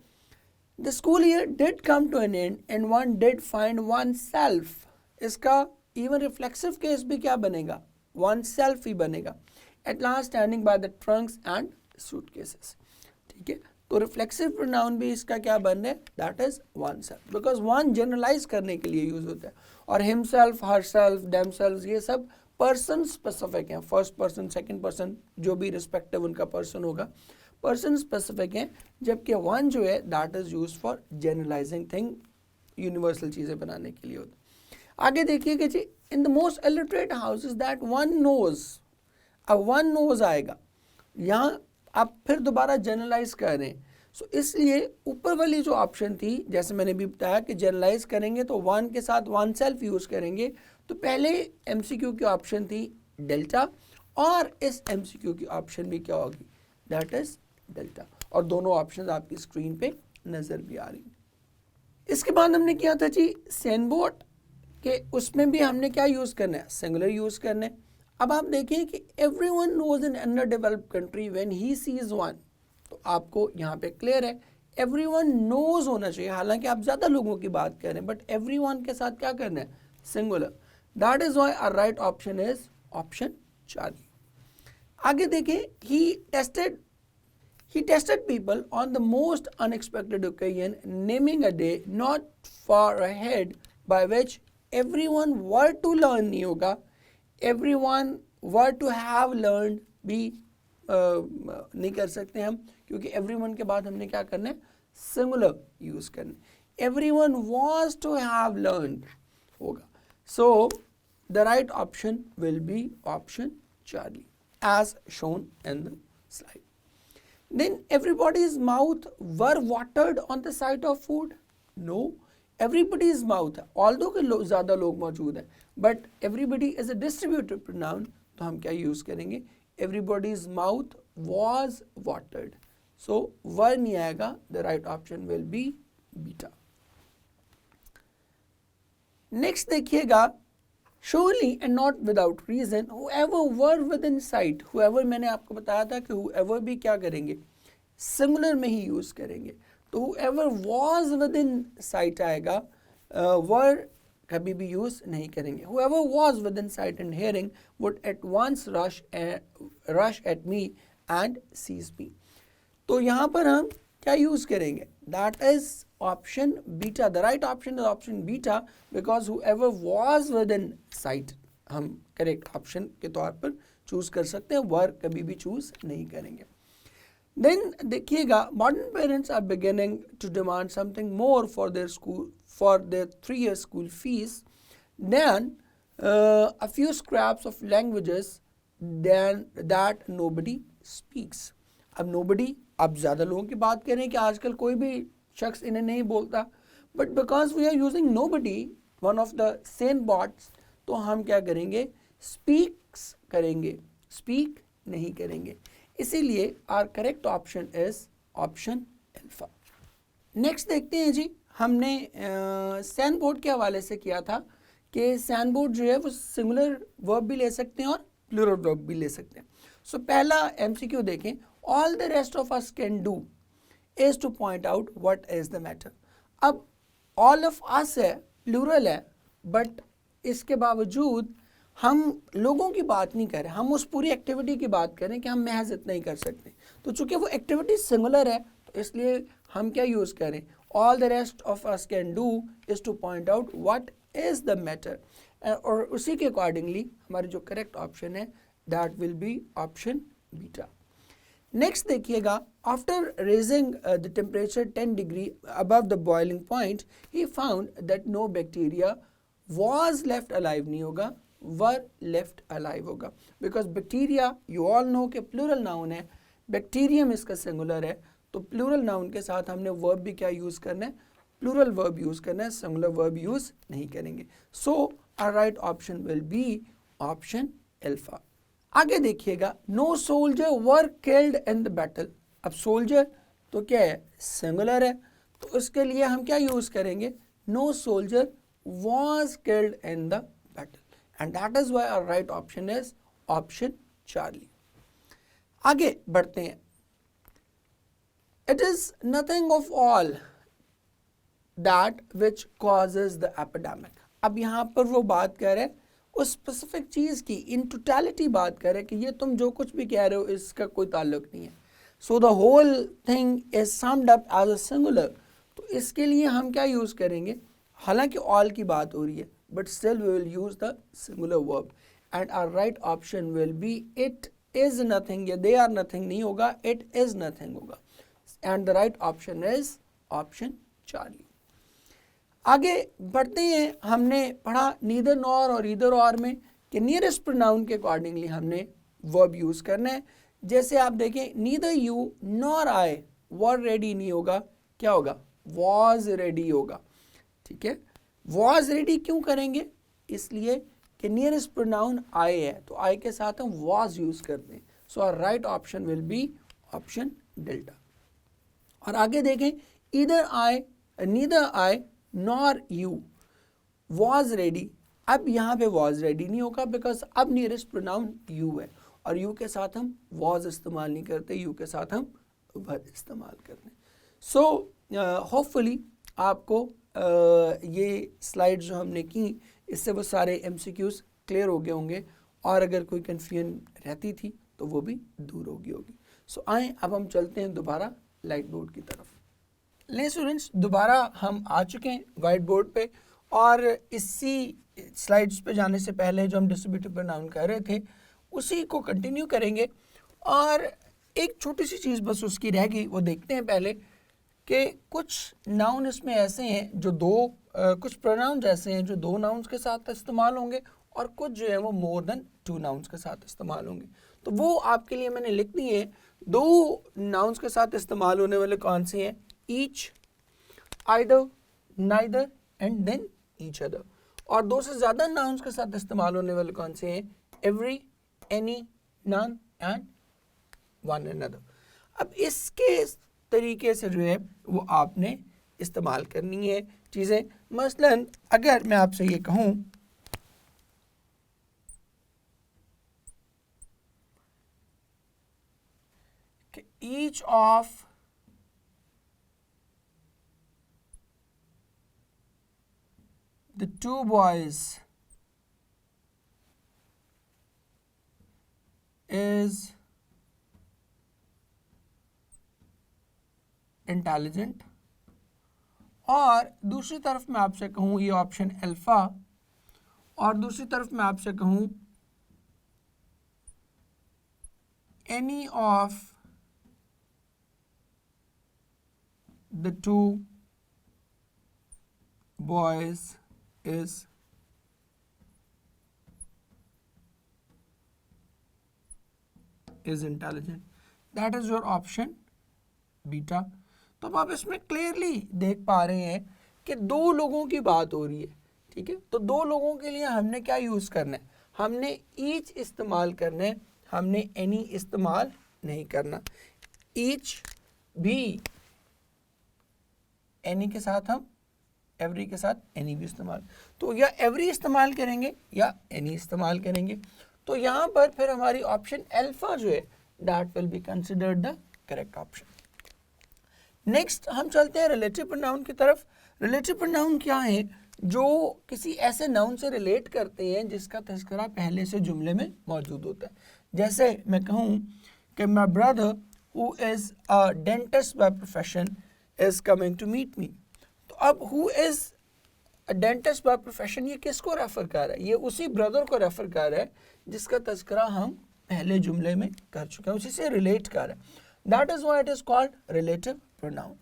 S1: The school year did come to an end and one did find oneself, इसका इवन रिफ्लेक्सिव केस भी क्या बनेगा, वन सेल्फ ही बनेगा। At last standing by the trunks and suitcases, ठीक है, तो रिफ्लेक्सिव प्रोनाउन भी इसका क्या बन रहा है, that is oneself, because one generalise करने के लिए यूज होता है, और हिमसेल्फ, हरसेल्फ, देमसेल्फ ये सब पर्सन स्पेसिफिक हैं, फर्स्ट पर्सन, सेकंड पर्सन, जो भी रिस्पेक्टिव उनका पर्सन होगा, पर्सन स्पेसिफिक हैं, जबकि वन जो है that is use for generalizing thing, universal चीज़ें बनाने के लिए होता है। आगे देखिएगा जी, in the most illiterate houses that one knows, अब वन नोज आएगा, यहाँ आप फिर दोबारा जनरलाइज कर रहे हैं, सो इसलिए ऊपर वाली जो ऑप्शन थी, जैसे मैंने भी बताया कि जनरलाइज करेंगे तो वन के साथ वन सेल्फ यूज करेंगे, तो पहले एमसीक्यू की ऑप्शन थी डेल्टा, और इस एमसीक्यू की ऑप्शन भी क्या होगी, दैट इज डेल्टा, और दोनों ऑप्शन आपकी स्क्रीन पे नजर भी आ रही हैं। इसके बाद हमने किया था जी सेनबोट के, उसमें भी हमने क्या यूज करना है, सिंगुलर यूज करना है। अब आप देखें कि everyone knows in underdeveloped country when he sees one, तो आपको यहाँ पे क्लियर है एवरीवन नोज होना चाहिए, हालांकि आप ज़्यादा लोगों की बात कर रहे हैं, बट एवरीवन के साथ क्या करना है, singular, that is why our right option is option Charlie. आगे देखें, he tested people on the most unexpected occasion, naming a day not far ahead by which everyone were to learn नहीं होगा, everyone were to have learned भी नहीं कर सकते हम, क्योंकि everyone के बाद हमने क्या करना है, singular यूज करना है, everyone was to have learned होगा। so the right option will be option Charlie as shown in the slide। then everybody's mouth were watered on the sight of food, no, everybody's mouth है, although के ज़्यादा लोग मौजूद हैं, but everybody is a distributive pronoun, तो हम क्या use करेंगे, एवरीबॉडीज माउथ वॉज वाटर्ड, सो वर नहीं आएगा, the right option will B beta. Next देखिएगा, surely and not without reason whoever were within sight, whoever मैंने आपको बताया था कि whoever भी क्या करेंगे, सिंगुलर में ही यूज करेंगे, तो whoever was within sight आएगा, were कभी भी यूज नहीं करेंगे। whoever was within sight and hearing would at once rush at me and seize me, तो यहाँ पर हम क्या यूज करेंगे, that is option beta. The right option is option beta because whoever was within sight हम correct option के तौर पर चूज कर सकते हैं, वर कभी भी चूज नहीं करेंगे. देन देखिएगा, modern parents are beginning to demand something more for their school, for their 3 year school fees then a few scraps of languages then that nobody speaks. अब nobody, आप ज़्यादा लोगों की बात करें कि आजकल कोई भी शख्स इन्हें नहीं बोलता, but because we are using nobody, one of the सेन बॉट्स, तो हम क्या करेंगे, स्पीक्स करेंगे, स्पीक नहीं करेंगे. इसीलिए our correct option is option alpha. Next देखते हैं जी, हमने सैन बोर्ड के हवाले से किया था कि सैन बोर्ड जो है वो सिंगुलर वर्ब भी ले सकते हैं और प्लूरल वर्ब भी ले सकते हैं. सो पहला एमसीक्यू देखें, all the rest of us can do is to point out what is the matter. अब ऑल ऑफ अस है, प्लूरल है, बट इसके बावजूद हम लोगों की बात नहीं करें, हम उस पूरी एक्टिविटी की बात करें कि हम महज इतना ही कर सकते हैं. तो चूंकि वो एक्टिविटी सिंगुलर है तो इसलिए हम क्या यूज़ करें, all the rest of us can do is to point out what is the matter. और उसी के अकॉर्डिंगली हमारी जो करेक्ट ऑप्शन है that will be option beta. Next देखिएगा, after raising the temperature 10 degree above the boiling point he found that no bacteria was left alive नहीं होगा, were left alive होगा. Because bacteria you all know के plural noun है, bacterium इसका singular है, तो plural noun के साथ हमने वर्ब भी क्या यूज़ करना है, प्लूरल वर्ब यूज़ करना है, सिंगुलर वर्ब यूज़ नहीं करेंगे. So our right option will be option alpha. आगे देखिएगा, no soldier were killed in the battle. अब सोल्जर तो क्या है, सिंगुलर है, तो उसके लिए हम क्या यूज़ करेंगे, no soldier was killed in the battle, and that is why our right option is option Charlie. आगे बढ़ते हैं, it is nothing of all that which causes the epidemic. अब यहाँ पर वो बात कर रहे हैं उस स्पेसिफिक चीज़ की, इन टोटलिटी बात कर रहे हैं कि ये तुम जो कुछ भी कह रहे हो इसका कोई ताल्लुक नहीं है. So the whole thing is summed up as a singular. तो इसके लिए हम क्या यूज़ करेंगे, हालांकि ऑल की बात हो रही है but still we will use the singular verb, and our right option will be it is nothing. या दे आर नथिंग नहीं होगा, इट इज नथिंग होगा, and the right option is option Charlie. आगे बढ़ते हैं, हमने पढ़ा नीदर नॉर और ईदर और में कि नियरेस्ट प्रोनाउन के अकॉर्डिंगली हमने वर्ब यूज करना है. जैसे आप देखें, neither you nor I were ready नहीं होगा, क्या होगा, वॉज रेडी होगा. ठीक है, वॉज रेडी क्यों करेंगे, इसलिए कि नियरेस्ट प्रोनाउन आई है, तो आई के साथ हम वॉज यूज करते हैं. So our right option will be option delta. और आगे देखें, either I neither I nor you was ready. अब यहाँ पे वॉज रेडी नहीं होगा बिकॉज अब नियरेस्ट प्रोनाउन यू है, और यू के साथ हम वॉज इस्तेमाल नहीं करते, यू के साथ हम वर इस्तेमाल करते हैं. सो होपफुली आपको ये स्लाइड जो हमने की इससे वो सारे एमसीक्यूज क्लियर हो गए होंगे, और अगर कोई कन्फ्यूजन रहती थी तो वो भी दूर हो गई होगी. सो आए अब हम चलते हैं दोबारा लाइट बोर्ड की तरफ. ले स्टूडेंट्स, दोबारा हम आ चुके हैं वाइट बोर्ड पे, और इसी स्लाइड्स पे जाने से पहले जो हम डिस्ट्रीब्यूटिव प्रोनाउन कर रहे थे उसी को कंटिन्यू करेंगे. और एक छोटी सी चीज़ बस उसकी रह गई, वो देखते हैं पहले कि कुछ नाउन इसमें ऐसे हैं जो कुछ प्रोनाउंस ऐसे हैं जो 2 नाउन्स के साथ इस्तेमाल होंगे, और कुछ जो है वो मोर देन 2 नाउन्स के साथ इस्तेमाल होंगे. तो वो आपके लिए मैंने लिख दी है. 2 नाउन्स के साथ इस्तेमाल होने वाले कौन से हैं, each, either, neither and then each other. और 2 से ज़्यादा नाउन्स के साथ इस्तेमाल होने वाले कौन से हैं, every, any, none and one another. अब इसके तरीके से जो है वो आपने इस्तेमाल करनी है चीज़ें. मसलन अगर मैं आपसे ये कहूँ कि each of the 2 boys is intelligent, और दूसरी तरफ मैं आपसे कहूँ ये ऑप्शन अल्फा, और दूसरी तरफ मैं आपसे कहूँ any of the two boys is intelligent, that is your option beta. तो अब आप इसमें क्लियरली देख पा रहे हैं कि दो लोगों की बात हो रही है, ठीक है। तो दो लोगों के लिए हमने क्या यूज़ करना है, हमने ईच इस्तेमाल करना है, हमने एनी इस्तेमाल नहीं करना। ईच भी एनी के साथ हम एवरी के साथ एनी भी इस्तेमाल, तो या एवरी इस्तेमाल करेंगे या एनी इस्तेमाल करेंगे। तो यहाँ पर फिर हमारी ऑप्शन अल्फा जो है that will be considered the correct option. Next हम चलते हैं रिलेटिव प्रोनाउन की तरफ। रिलेटिव प्रोनाउन क्या है, जो किसी ऐसे नाउन से रिलेट करते हैं जिसका तज़किरा पहले से जुमले में मौजूद होता है। जैसे मैं कहूँ कि my brother who is a dentist by profession is coming to meet me. तो अब who is a dentist by profession ये किसको रेफर कर रहा है, ये उसी ब्रदर को रेफर कर रहा है जिसका तज़किरा हम पहले जुमले में कर चुके हैं, उसी से रिलेट कर रहा है। That is why it is called relative pronoun.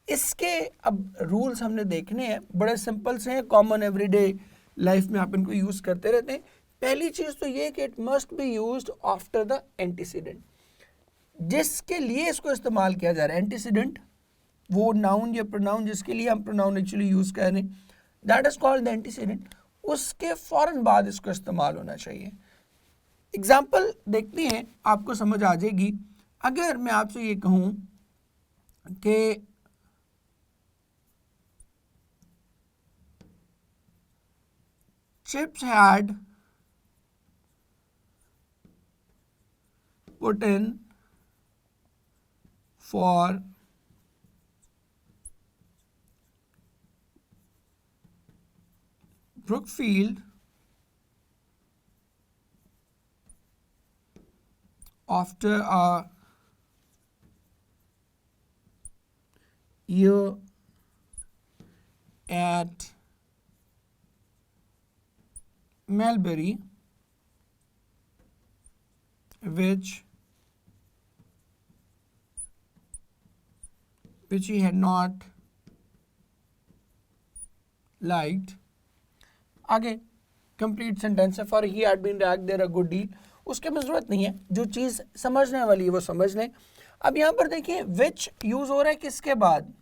S1: इसके अब रूल्स हमने देखने हैं, बड़े सिंपल से हैं, कॉमन एवरीडे लाइफ में आप इनको यूज़ करते रहते हैं। पहली चीज़ तो ये कि it must be used after the antecedent, जिसके लिए इसको इस्तेमाल किया जा रहा है। एंटीसीडेंट वो नाउन या प्रोनाउन जिसके लिए हम प्रोनाउन एक्चुअली यूज़ कर रहे हैं, that is called the antecedent, उसके फ़ौरन बाद इसको इस्तेमाल होना चाहिए। एग्जाम्पल देखते हैं, आपको समझ आ जाएगी। अगर मैं आपसे ये कहूँ कि chips had put in for Brookfield after a year at Melbury, which he had not liked. आगे कंप्लीट सेंटेंस है, for he had been ragged there a good deal. उसके में ज़रूरत नहीं है, जो चीज़ समझने वाली है वो समझ लें। अब यहाँ पर देखिए विच यूज़ हो रहा है किसके बाद,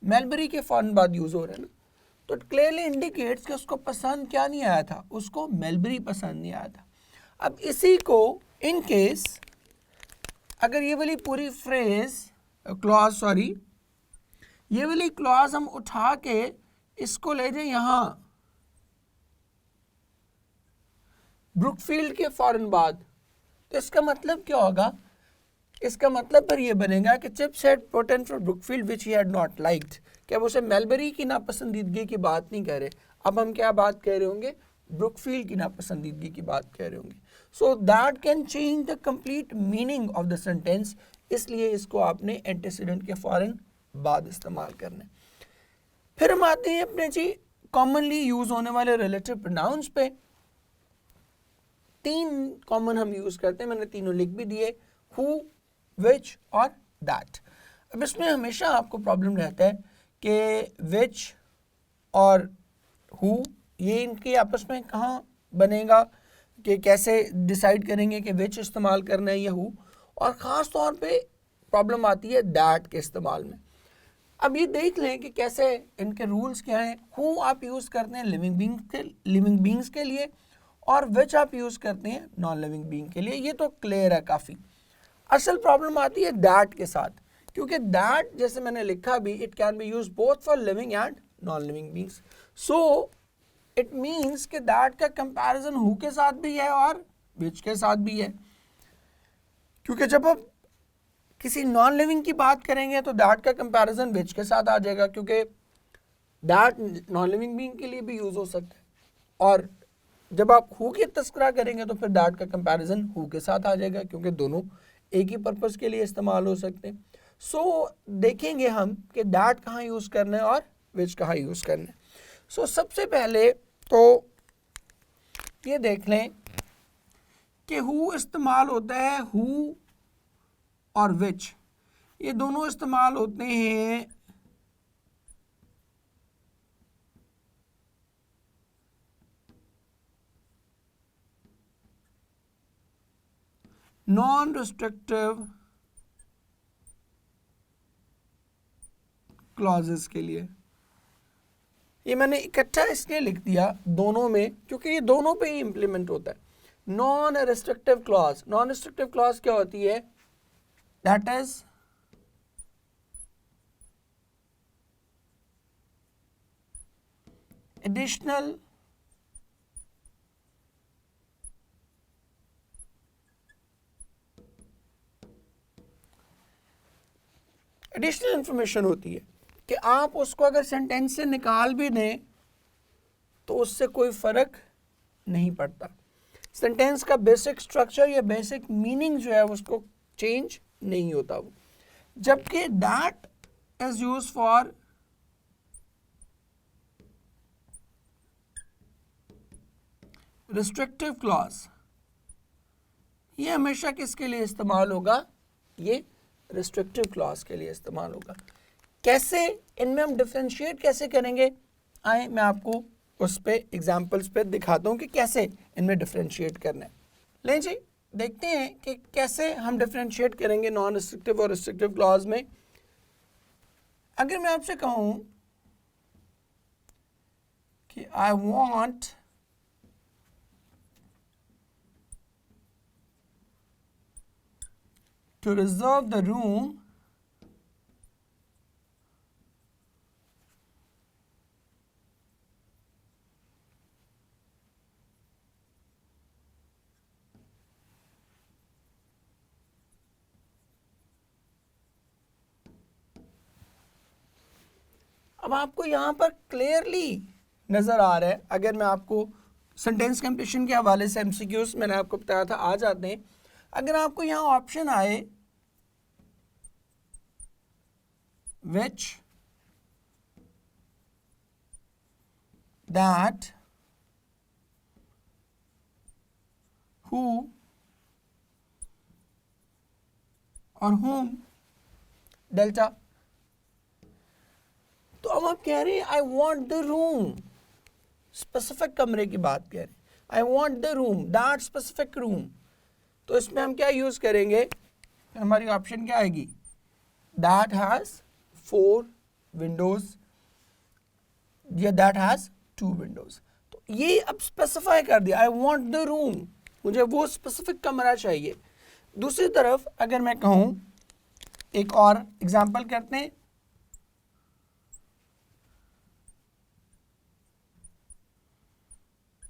S1: मेलबरी के फ़ौरन बाद यूज़ हो रहा है ना, तो इट क्लियरली इंडिकेट्स कि उसको पसंद क्या नहीं आया था, उसको मेलबरी पसंद नहीं आया था। अब इसी को इन केस अगर ये वाली पूरी फ्रेज क्लॉज सॉरी ये वाली क्लॉज हम उठा के इसको ले जाए यहाँ ब्रुकफील्ड के फौरन बाद, तो इसका मतलब क्या होगा, इसका मतलब पर ये बनेगा कि chips had put in for Brookfield which he had not liked, कि अब उसे मेलबरी की नापसंदीदगी की बात नहीं कर रहे, अब हम क्या बात कह रहे होंगे, ब्रुकफील्ड की नापसंदीदगी की बात कह रहे होंगे। So that can change the complete meaning of the sentence, इसलिए इसको आपने एंटीसीडेंट के फौरन बाद इस्तेमाल करना है। फिर हम आते हैं अपने जी कॉमनली यूज होने वाले रिलेटिव प्रोनाउंस पे। तीन कॉमन हम यूज करते हैं, मैंने तीनों लिख भी दिए, हु, विच और दैट। अब इसमें हमेशा आपको प्रॉब्लम रहता है कि विच और हु ये इनके आपस में कहाँ बनेगा, कि कैसे डिसाइड करेंगे कि विच इस्तेमाल करना है या हु, और ख़ास तौर पे प्रॉब्लम आती है दैट के इस्तेमाल में। अब ये देख लें कि कैसे इनके रूल्स क्या हैं। हु आप यूज़ करते हैं लिविंग बींग्स के लिए, और विच आप यूज़ करते हैं नॉन लिविंग बींग के लिए, ये तो क्लियर है काफ़ी। असल प्रॉब्लम आती है दैट के साथ, क्योंकि दैट जैसे मैंने लिखा भी, it can be use both for living and non living beings. So it means कि दैट का कंपैरिजन हु के साथ भी है और विच के साथ भी है, क्योंकि जब आप किसी नॉन लिविंग की बात करेंगे तो दैट का कंपैरिजन विच के साथ आ जाएगा, क्योंकि दैट नॉन लिविंग बीइंग के लिए भी यूज हो सकता है, और जब आप हु की तस्करा करेंगे तो फिर दैट का कंपैरिजन हु के साथ आ जाएगा, क्योंकि दोनों एक ही पर्पस के लिए इस्तेमाल हो सकते हैं। सो देखेंगे हम कि दैट कहाँ यूज़ करना है और विच कहाँ यूज़ करना है। सो सबसे पहले तो ये देख लें कि हु इस्तेमाल होता है, हु और विच ये दोनों इस्तेमाल होते हैं नॉन रिस्ट्रिक्टिव क्लॉजेस के लिए। ये मैंने इकट्ठा इसलिए लिख दिया दोनों में क्योंकि ये दोनों पे ही इंप्लीमेंट होता है। Non restrictive clause, non restrictive clause क्या होती है? दैट इज एडिशनल इंफॉर्मेशन होती है कि आप उसको अगर सेंटेंस से निकाल भी दें तो उससे कोई फर्क नहीं पड़ता। सेंटेंस का बेसिक स्ट्रक्चर या बेसिक मीनिंग जो है उसको चेंज नहीं होता वो। जबकि that is use for restrictive clause, ये हमेशा किसके लिए इस्तेमाल होगा? ये रिस्ट्रिक्टिव क्लॉज के लिए इस्तेमाल होगा। कैसे इनमें हम डिफरेंशिएट कैसे करेंगे? आए मैं आपको उस पे एग्जाम्पल्स पे दिखाता हूँ कि कैसे इनमें डिफरेंशिएट करना है। लें जी, देखते हैं कि कैसे हम डिफरेंशिएट करेंगे नॉन रिस्ट्रिक्टिव और रिस्ट्रिक्टिव क्लॉज में। अगर मैं आपसे कहूँ कि I want to reserve the room अब आपको यहाँ पर क्लियरली नज़र आ रहा है। अगर मैं आपको सेंटेंस कंप्लीशन के हवाले से एमसीक्यूज मैंने आपको बताया था आ जाते हैं। अगर आपको यहाँ ऑप्शन आए which, that, who और whom, डेल्टा, तो अब आप कह रहे हैं I want the room, specific कमरे की बात कह रहे हैं। I want the room, that specific room, तो इसमें हम क्या यूज करेंगे? हमारी ऑप्शन क्या आएगी? दैट हैज 4 विंडोज या दैट हैज 2 विंडोज। तो ये अब स्पेसिफाई कर दिया, आई वॉन्ट द रूम, मुझे वो स्पेसिफिक कमरा चाहिए। दूसरी तरफ अगर मैं कहूँ, एक और एग्जांपल करते हैं,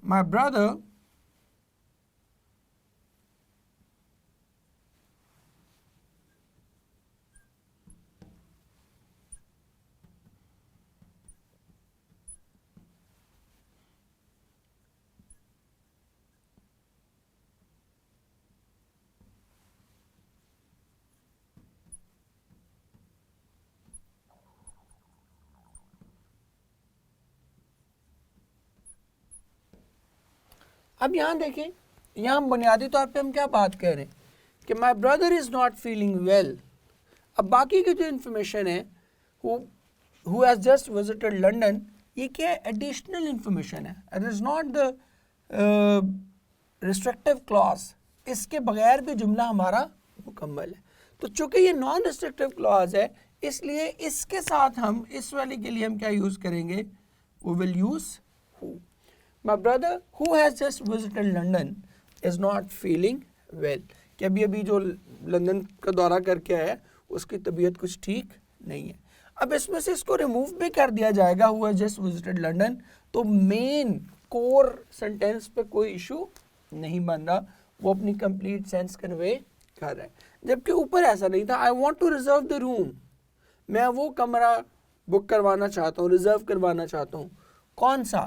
S1: my brother अब यहाँ देखें, यहाँ बुनियादी तौर पे हम क्या बात कर रहे हैं कि my brother is not feeling well. अब बाकी की जो इन्फॉर्मेशन है, who has just visited London, ये क्या है? एडिशनल इन्फॉर्मेशन है, it is not the restrictive clause. इसके बगैर भी जुमला हमारा मुकम्मल है। तो चूंकि ये नॉन रिस्ट्रिक्टिव क्लॉज है, इसलिए इसके साथ हम इस वाले के लिए हम क्या यूज़ करेंगे? We will use who. My brother who has just visited London is not feeling well, कि अभी जो लंदन का दौरा करके आया उसकी तबीयत कुछ ठीक नहीं है। अब इसमें से इसको रिमूव भी कर दिया जाएगा, who has just visited London, तो मेन कोर सेंटेंस पे कोई इशू नहीं बन रहा, वो अपनी कंप्लीट सेंस कन्वे कर रहा है। जबकि ऊपर ऐसा नहीं था, I want to reserve the room, मैं वो कमरा बुक करवाना चाहता हूँ, रिजर्व करवाना चाहता हूँ। कौन सा?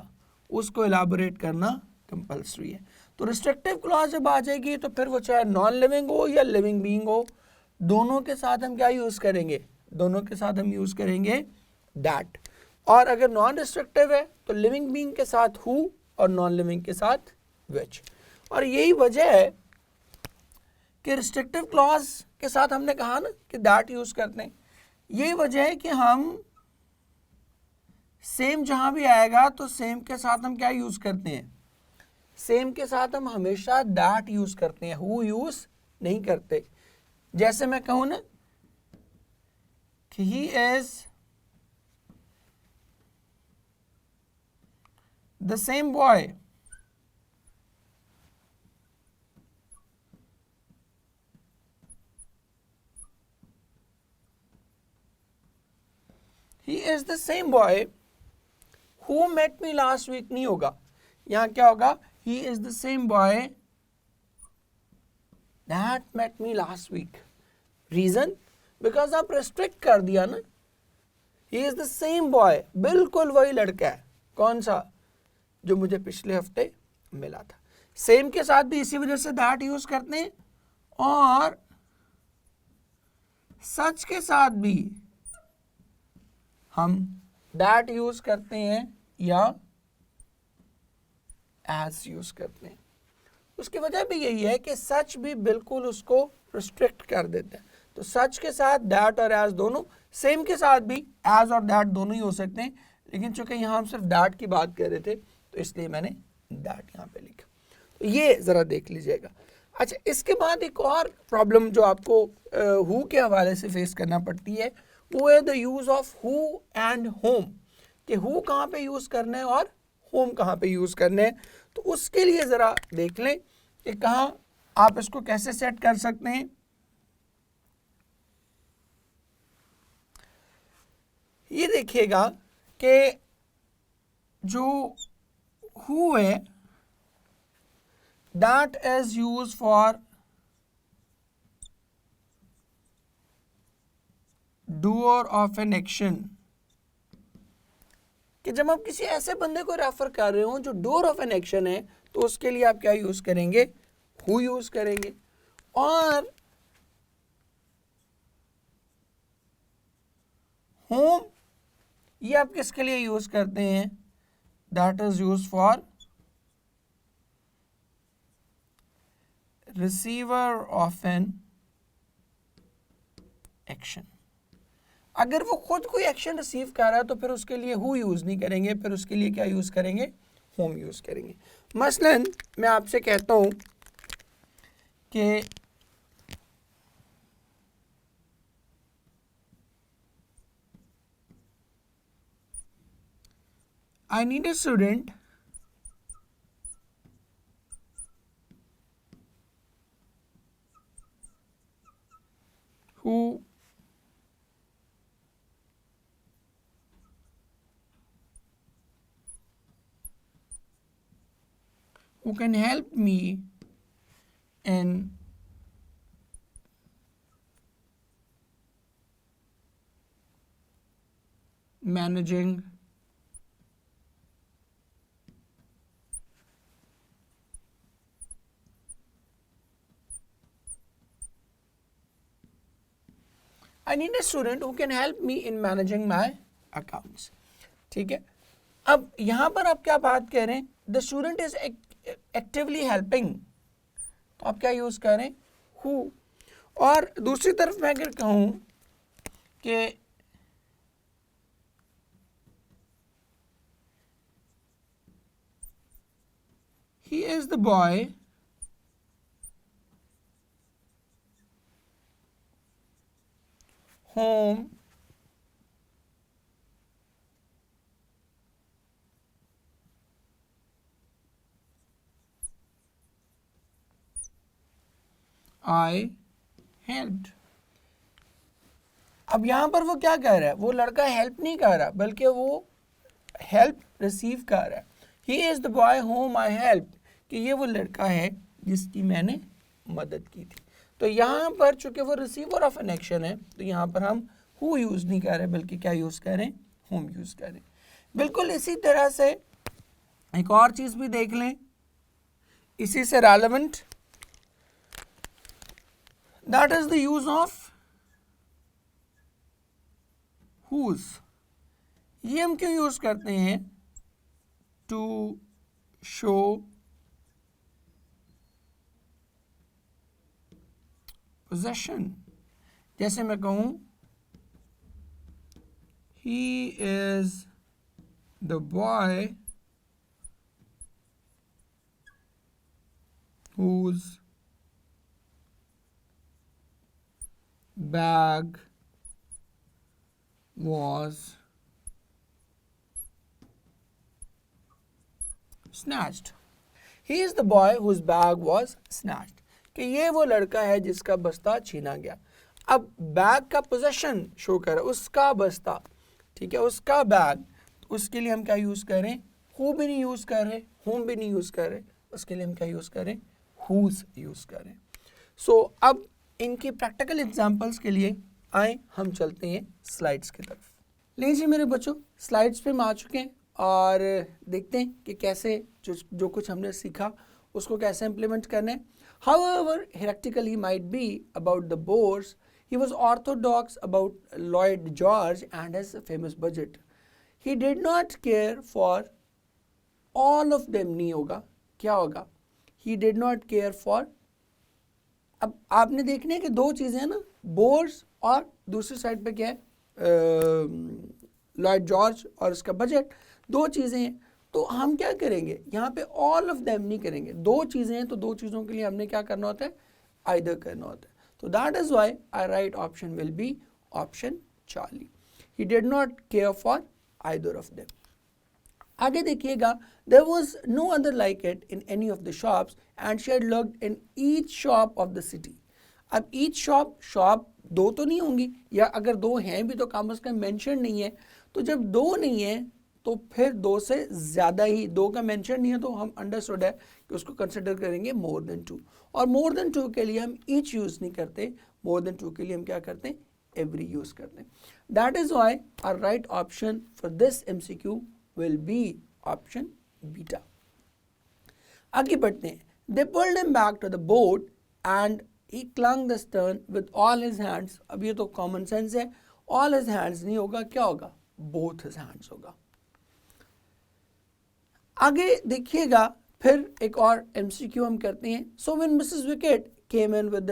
S1: उसको इलाबोरेट करना कंपल्सरी है। तो रिस्ट्रिक्टिव क्लॉज जब आ जाएगी तो फिर वो चाहे नॉन लिविंग हो या लिविंग बीइंग हो, दोनों के साथ हम क्या यूज़ करेंगे, दोनों के साथ हम यूज़ करेंगे दैट। और अगर नॉन रिस्ट्रिक्टिव है तो लिविंग बीइंग के साथ हु और नॉन लिविंग के साथ विच। और यही वजह है कि रिस्ट्रिक्टिव क्लॉज के साथ हमने कहा ना कि दैट यूज़ करते हैं। यही वजह है कि हम सेम जहाँ भी आएगा तो सेम के साथ हम क्या यूज़ करते हैं, सेम के साथ हम हमेशा दैट यूज़ करते हैं, हु यूज़ नहीं करते। जैसे मैं कहूँ ना कि he is the same boy, he is the same boy who met me last week नहीं होगा, यहां क्या होगा, he is the same boy that met me last week. Reason, because आप रेस्ट्रिक्ट कर दिया ना, he is the same boy, बिल्कुल वही लड़का है, कौन सा, जो मुझे पिछले हफ्ते मिला था। सेम के साथ भी इसी वजह से दैट यूज करते हैं, और सच के साथ भी हम दैट यूज करते हैं या एज यूज करते हैं। उसकी वजह भी यही है कि सच भी बिल्कुल उसको रिस्ट्रिक्ट कर देता है। तो सच के साथ दैट और एज दोनों, सेम के साथ भी एज और दैट दोनों ही हो सकते हैं, लेकिन चूंकि यहाँ हम सिर्फ दैट की बात कर रहे थे तो इसलिए मैंने दैट यहाँ पे लिखा। तो ये ज़रा देख लीजिएगा। अच्छा, इसके बाद एक और प्रॉब्लम जो आपको हु के हवाले से फेस करना पड़ती है वो है the use of who and home, कि हु कहाँ पे यूज़ करना है और होम कहाँ पे यूज़ करना है। तो उसके लिए ज़रा देख लें कि कहाँ आप इसको कैसे सेट कर सकते हैं। ये देखिएगा कि जो हु है that is use for doer of an action, कि जब आप किसी ऐसे बंदे को रेफर कर रहे हो जो डूअर ऑफ एन एक्शन है तो उसके लिए आप क्या यूज करेंगे, हु यूज करेंगे। और होम ये आप किसके लिए यूज करते हैं, that is use for receiver of an action. अगर वो खुद कोई एक्शन रिसीव कर रहा है तो फिर उसके लिए हु यूज नहीं करेंगे, फिर उसके लिए क्या यूज करेंगे, होम यूज करेंगे। मसलन मैं आपसे कहता हूं कि I need a student who can help me in managing I need a student who can help me in managing my accounts। ठीक है, अब यहां पर आप क्या बात कह रहे हैं, the student is actively helping, तो आप क्या यूज करें, हु। और दूसरी तरफ मैं अगर कहूं कि he is the boy whom I helped। अब यहां पर वो क्या कह रहा है, वो लड़का हेल्प नहीं कर रहा बल्कि वो हेल्प रिसीव कर रहा है। ही is the boy home I help, कि ये वो लड़का है जिसकी मैंने मदद की थी। तो यहाँ पर चूंकि वो रिसीवर ऑफ एन एक्शन है तो यहाँ पर हम हु यूज नहीं कर रहे बल्कि क्या यूज करें, होम यूज करें। बिल्कुल इसी तरह से एक और चीज भी देख लें इसी से relevant, that is the use of whose, ये हम क्यों यूज करते हैं? To show possession. जैसे मैं कहूं he is the boy whose bag was snatched. He is the boy whose bag was snatched. कि ये वो लड़का है जिसका बस्ता छीना गया। अब बैग का पोजेशन शो कर उसका बस्ता, ठीक है, उसका बैग, तो उसके लिए हम क्या यूज करें? हु भी नहीं यूज कर रहे, हुम भी नहीं यूज कर रहे, उसके लिए हम क्या यूज करें? हुज यूज करें। सो अब इनकी प्रैक्टिकल एग्जांपल्स के लिए आए हम चलते हैं स्लाइड्स की तरफ। लीजिए मेरे बच्चों, स्लाइड्स पे हम आ चुके हैं और देखते हैं कि कैसे जो कुछ हमने सीखा उसको कैसे इम्प्लीमेंट करना है। However heretical he might be about the Boers, he was orthodox about Lloyd George and his famous budget. He did not care for all of them। नहीं होगा, क्या होगा? He did not care for, अब आपने देखने कि दो चीज़ें हैं ना, बोर्स और दूसरी साइड पे क्या है? लॉयड जॉर्ज और उसका बजट, दो चीज़ें हैं। तो हम क्या करेंगे यहाँ पे? ऑल ऑफ देम नहीं करेंगे, दो चीज़ें हैं तो दो चीज़ों के लिए हमने क्या करना होता है? आइदर करना होता है। तो that is why our right option will be option Charlie. He did not care for either of them. आगे देखिएगा, there was no other like it in any of the shops and she had looked in each shop of the city. अब each shop दो तो नहीं होंगी, या अगर दो हैं भी तो कम से कम मेंशन नहीं है। तो जब दो नहीं है तो फिर दो से ज़्यादा ही, दो का मेंशन नहीं है तो हम अंडरस्टूड है कि उसको कंसिडर करेंगे मोर देन टू। और मोर देन टू के लिए हम ईच यूज़ नहीं करते, मोर देन टू के लिए हम क्या करते हैं? एवरी यूज़ करते हैं। That is why our right option for this MCQ will be option beta. आगे बढ़ते हैं। They pulled him back to the boat and he clung the stern with all his hands. अब ये तो common sense है, all his hands नहीं होगा, क्या होगा? बोथ हिज हैंड्स होगा। आगे देखिएगा, फिर एक और MCQ हम करते हैं। So when Mrs wicket came in with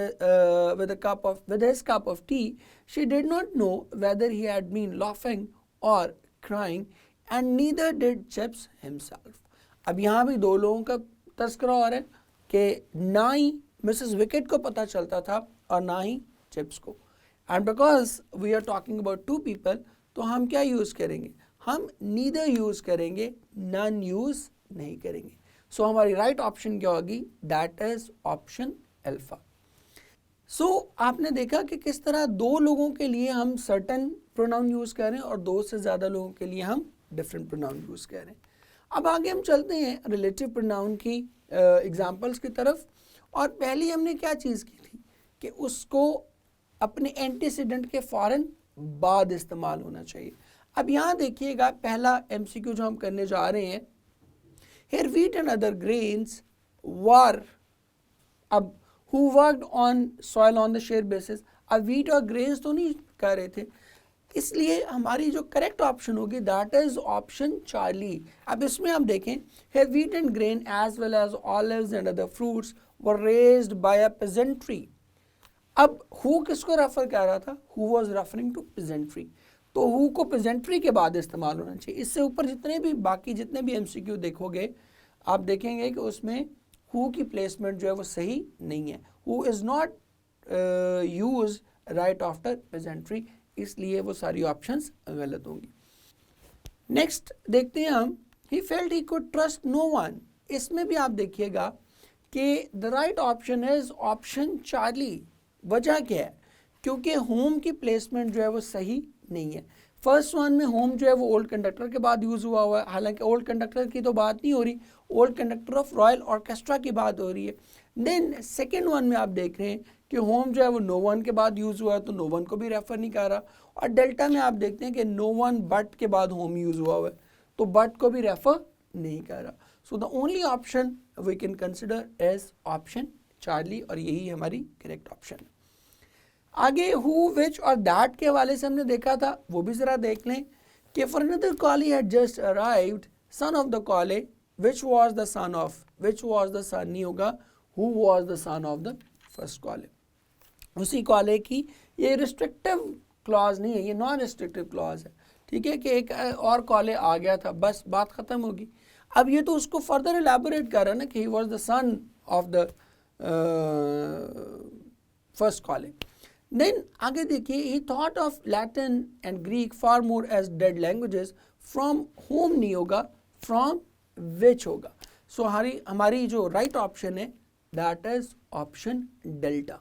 S1: his cup of tea, she did not know whether he had been laughing or crying, and neither did Chips himself. अब यहाँ भी दो लोगों का तस्करा हो रहा है कि ना ही मिसेस विकेट को पता चलता था और ना ही चिप्स को। And because we are talking about two people, तो हम क्या यूज़ करेंगे? हम नीदर यूज़ करेंगे, नन यूज़ नहीं करेंगे। सो हमारी राइट ऑप्शन क्या होगी? That is option alpha. So आपने देखा कि किस तरह दो लोगों के लिए हम सर्टन प्रोनाउन यूज़ कर रहे हैं और दो से ज़्यादा लोगों के लिए हम डिफरेंट प्रोनाउन यूज़ कर रहे हैं। अब आगे हम चलते हैं रिलेटिव प्रोनाउन की एग्जांपल्स की तरफ। और पहली हमने क्या चीज़ की थी कि उसको अपने एंटीसीडेंट के फ़ौरन बाद इस्तेमाल होना चाहिए। अब यहाँ देखिएगा, पहला MCQ जो हम करने जा रहे हैं, here wheat and other grains were, अब who worked on soil on the share basis, अब wheat और grains तो नहीं कर रहे थे, इसलिए हमारी जो करेक्ट ऑप्शन होगी दैट इज ऑप्शन चार्ली। अब इसमें आप देखें, here wheat and grain as well as olives and other fruits were raised by a peasantry। अब हु किसको रेफर कर रहा था? Who was referring to peasantry. तो हु को पेजेंट्री के बाद इस्तेमाल होना चाहिए। इससे ऊपर जितने भी बाकी जितने भी MCQ देखोगे, आप देखेंगे कि उसमें हु की प्लेसमेंट जो है वो सही नहीं है। Who is not use right after pageantry, इसलिए वो सारी ऑप्शंस गलत होंगी। नेक्स्ट देखते हैं हम, he felt he could trust no one. इसमें भी आप देखिएगा कि the right option is option Charlie. वजह क्या है? क्योंकि होम की प्लेसमेंट जो है वो सही नहीं है। फर्स्ट वन में होम जो है वो ओल्ड कंडक्टर के बाद यूज़ हुआ हुआ है, हालांकि ओल्ड कंडक्टर की तो बात नहीं हो रही, old conductor of royal orchestra की बात हो रही है। देन सेकेंड वन में आप देख रहे हैं कि होम जो है वो नो वन के बाद यूज़ हुआ है, तो नो वन को भी रेफर नहीं कर रहा। और डेल्टा में आप देखते हैं कि नो वन बट के बाद होम यूज़ हुआ हुआ है, तो बट को भी रेफर नहीं कर रहा। So the only option we can consider as option Charlie, और यही हमारी करेक्ट ऑप्शन है। आगे हु, विच और दैट के हवाले से हमने देखा था, वो भी ज़रा देख लें कि for another collie had just arrived, son of the collie, which was the son of, which was the son नहीं होगा, who was the son of the first collie. उसी कॉले की, ये रिस्ट्रिक्टिव क्लॉज नहीं है, ये नॉन रिस्ट्रिक्टिव क्लॉज है, ठीक है, कि एक और कॉले आ गया था, बस बात ख़त्म होगी। अब ये तो उसको फर्दर एलैबोरेट कर रहा है ना कि he was the son of the first collie. Then आगे देखिए, he thought of Latin and Greek far more as dead languages, from home नहीं होगा, फ्रॉम विच होगा। सो हमारी जो राइट ऑप्शन है दैट इज ऑप्शन डेल्टा।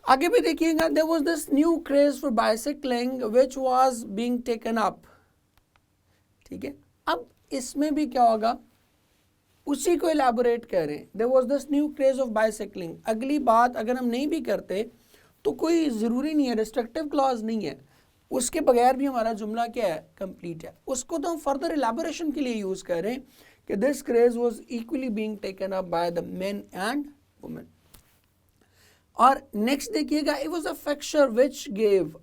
S1: आगे भी देखिएगा, there was this new craze for bicycling which was being taken up, ठीक है। अब इसमें भी क्या होगा, उसी को एलैबोरेट करें, there was this new craze of bicycling. अगली बात अगर हम नहीं भी करते तो कोई ज़रूरी नहीं है, रिस्ट्रिक्टिव क्लॉज नहीं है, उसके बगैर भी हमारा जुमला क्या है, कंप्लीट है। उसको तो हम फर्दर एलैबोरेशन के लिए यूज़ करें कि this craze was equally being taken up by the main and women. और नेक्स्ट देखिएगा, it was a fixture which give,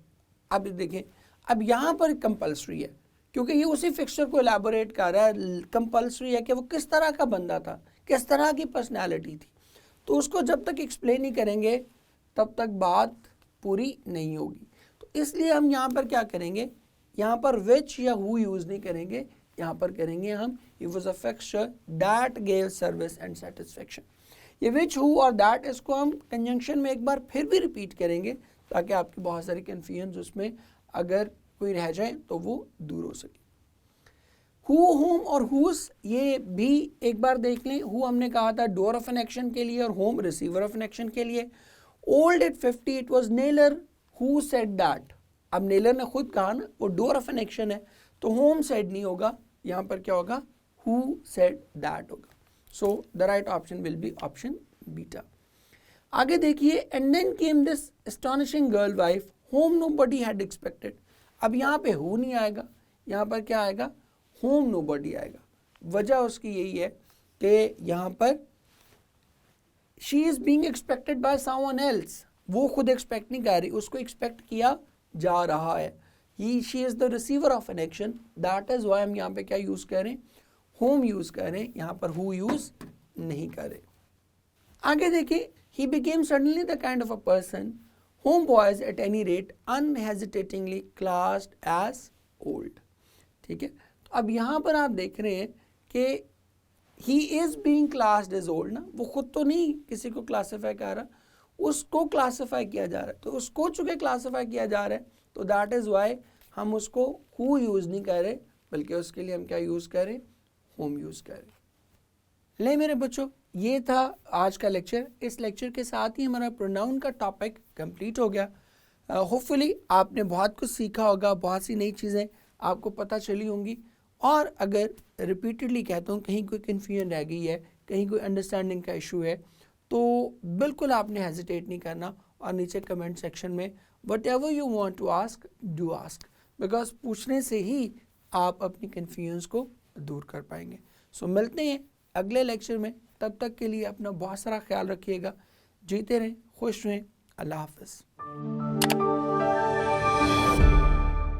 S1: अब देखिए, अब यहाँ पर कंपल्सरी है क्योंकि ये उसी फिक्सचर को एलैबोरेट कर रहा है, कंपल्सरी है कि वो किस तरह का बंदा था, किस तरह की पर्सनैलिटी थी। तो उसको जब तक एक्सप्लेन नहीं करेंगे तब तक बात पूरी नहीं होगी। तो इसलिए हम यहाँ पर क्या करेंगे, यहाँ पर विच या हु यूज़ नहीं करेंगे, यहाँ पर करेंगे हम it was a fixture that gave service and satisfaction. ये विच, हु और दैट, इसको हम कंजंक्शन में एक बार फिर भी रिपीट करेंगे ताकि आपकी बहुत सारी कन्फ्यूजन उसमें अगर कोई रह जाए तो वो दूर हो सके। हु, होम और हुस, ये भी एक बार देख लें। हु हमने कहा था डोर ऑफ एन एक्शन के लिए और whom receiver of an action के लिए। Old at 50 it was Naylor who said that. अब नेलर ने खुद कहा ना, वो डोर ऑफ एन एक्शन है, तो होम सेड नहीं होगा, यहाँ पर क्या होगा, हु सेड दैट होगा। So the right option will be option beta. आगे देखिए, and then came this astonishing girl wife home nobody had expected. अब यहाँ पे हु नहीं आएगा, यहाँ पर क्या आएगा, होम नोबडी आएगा। वजह उसकी यही है कि यहाँ पर she is being expected by someone else, वो खुद एक्सपेक्ट नहीं कर रही, उसको एक्सपेक्ट किया जा रहा है। He, she is the receiver of an action, that is why हम यहाँ पे क्या यूज करें, होम यूज करें, यहाँ पर हु यूज नहीं करें। आगे देखिए, he became suddenly the kind of a person whom boys at any rate unhesitatingly classed as old, ठीक है। तो अब यहाँ पर आप देख रहे हैं कि he is being classed as old ना, वो खुद तो नहीं किसी को क्लासीफाई कर रहा, उसको क्लासीफाई किया जा रहा है। तो उसको चूँकि क्लासीफाई किया जा रहा है तो दैट इज़ वाई हम उसको हु यूज़ नहीं करें, बल्कि उसके लिए हम क्या यूज़ करें, होम यूज़ करें। ले मेरे बच्चों, ये था आज का लेक्चर। इस लेक्चर के साथ ही हमारा प्रोनाउन का टॉपिक कंप्लीट हो गया। होपफुली आपने बहुत कुछ सीखा होगा, बहुत सी नई चीज़ें आपको पता चली होंगी। और अगर रिपीटेडली कहता हूँ कहीं कोई कन्फ्यूजन रह गई है, कहीं कोई अंडरस्टैंडिंग का इशू है, तो बिल्कुल आपने हेजिटेट नहीं करना और नीचे कमेंट सेक्शन में whatever you want to ask do ask, because पूछने से ही आप अपनी कन्फ्यूजन को दूर कर पाएंगे। सो मिलते हैं अगले लेक्चर में, तब तक के लिए अपना बहुत सारा ख्याल रखिएगा। जीते रहें, खुश रहें, अल्लाह हाफ़िज़।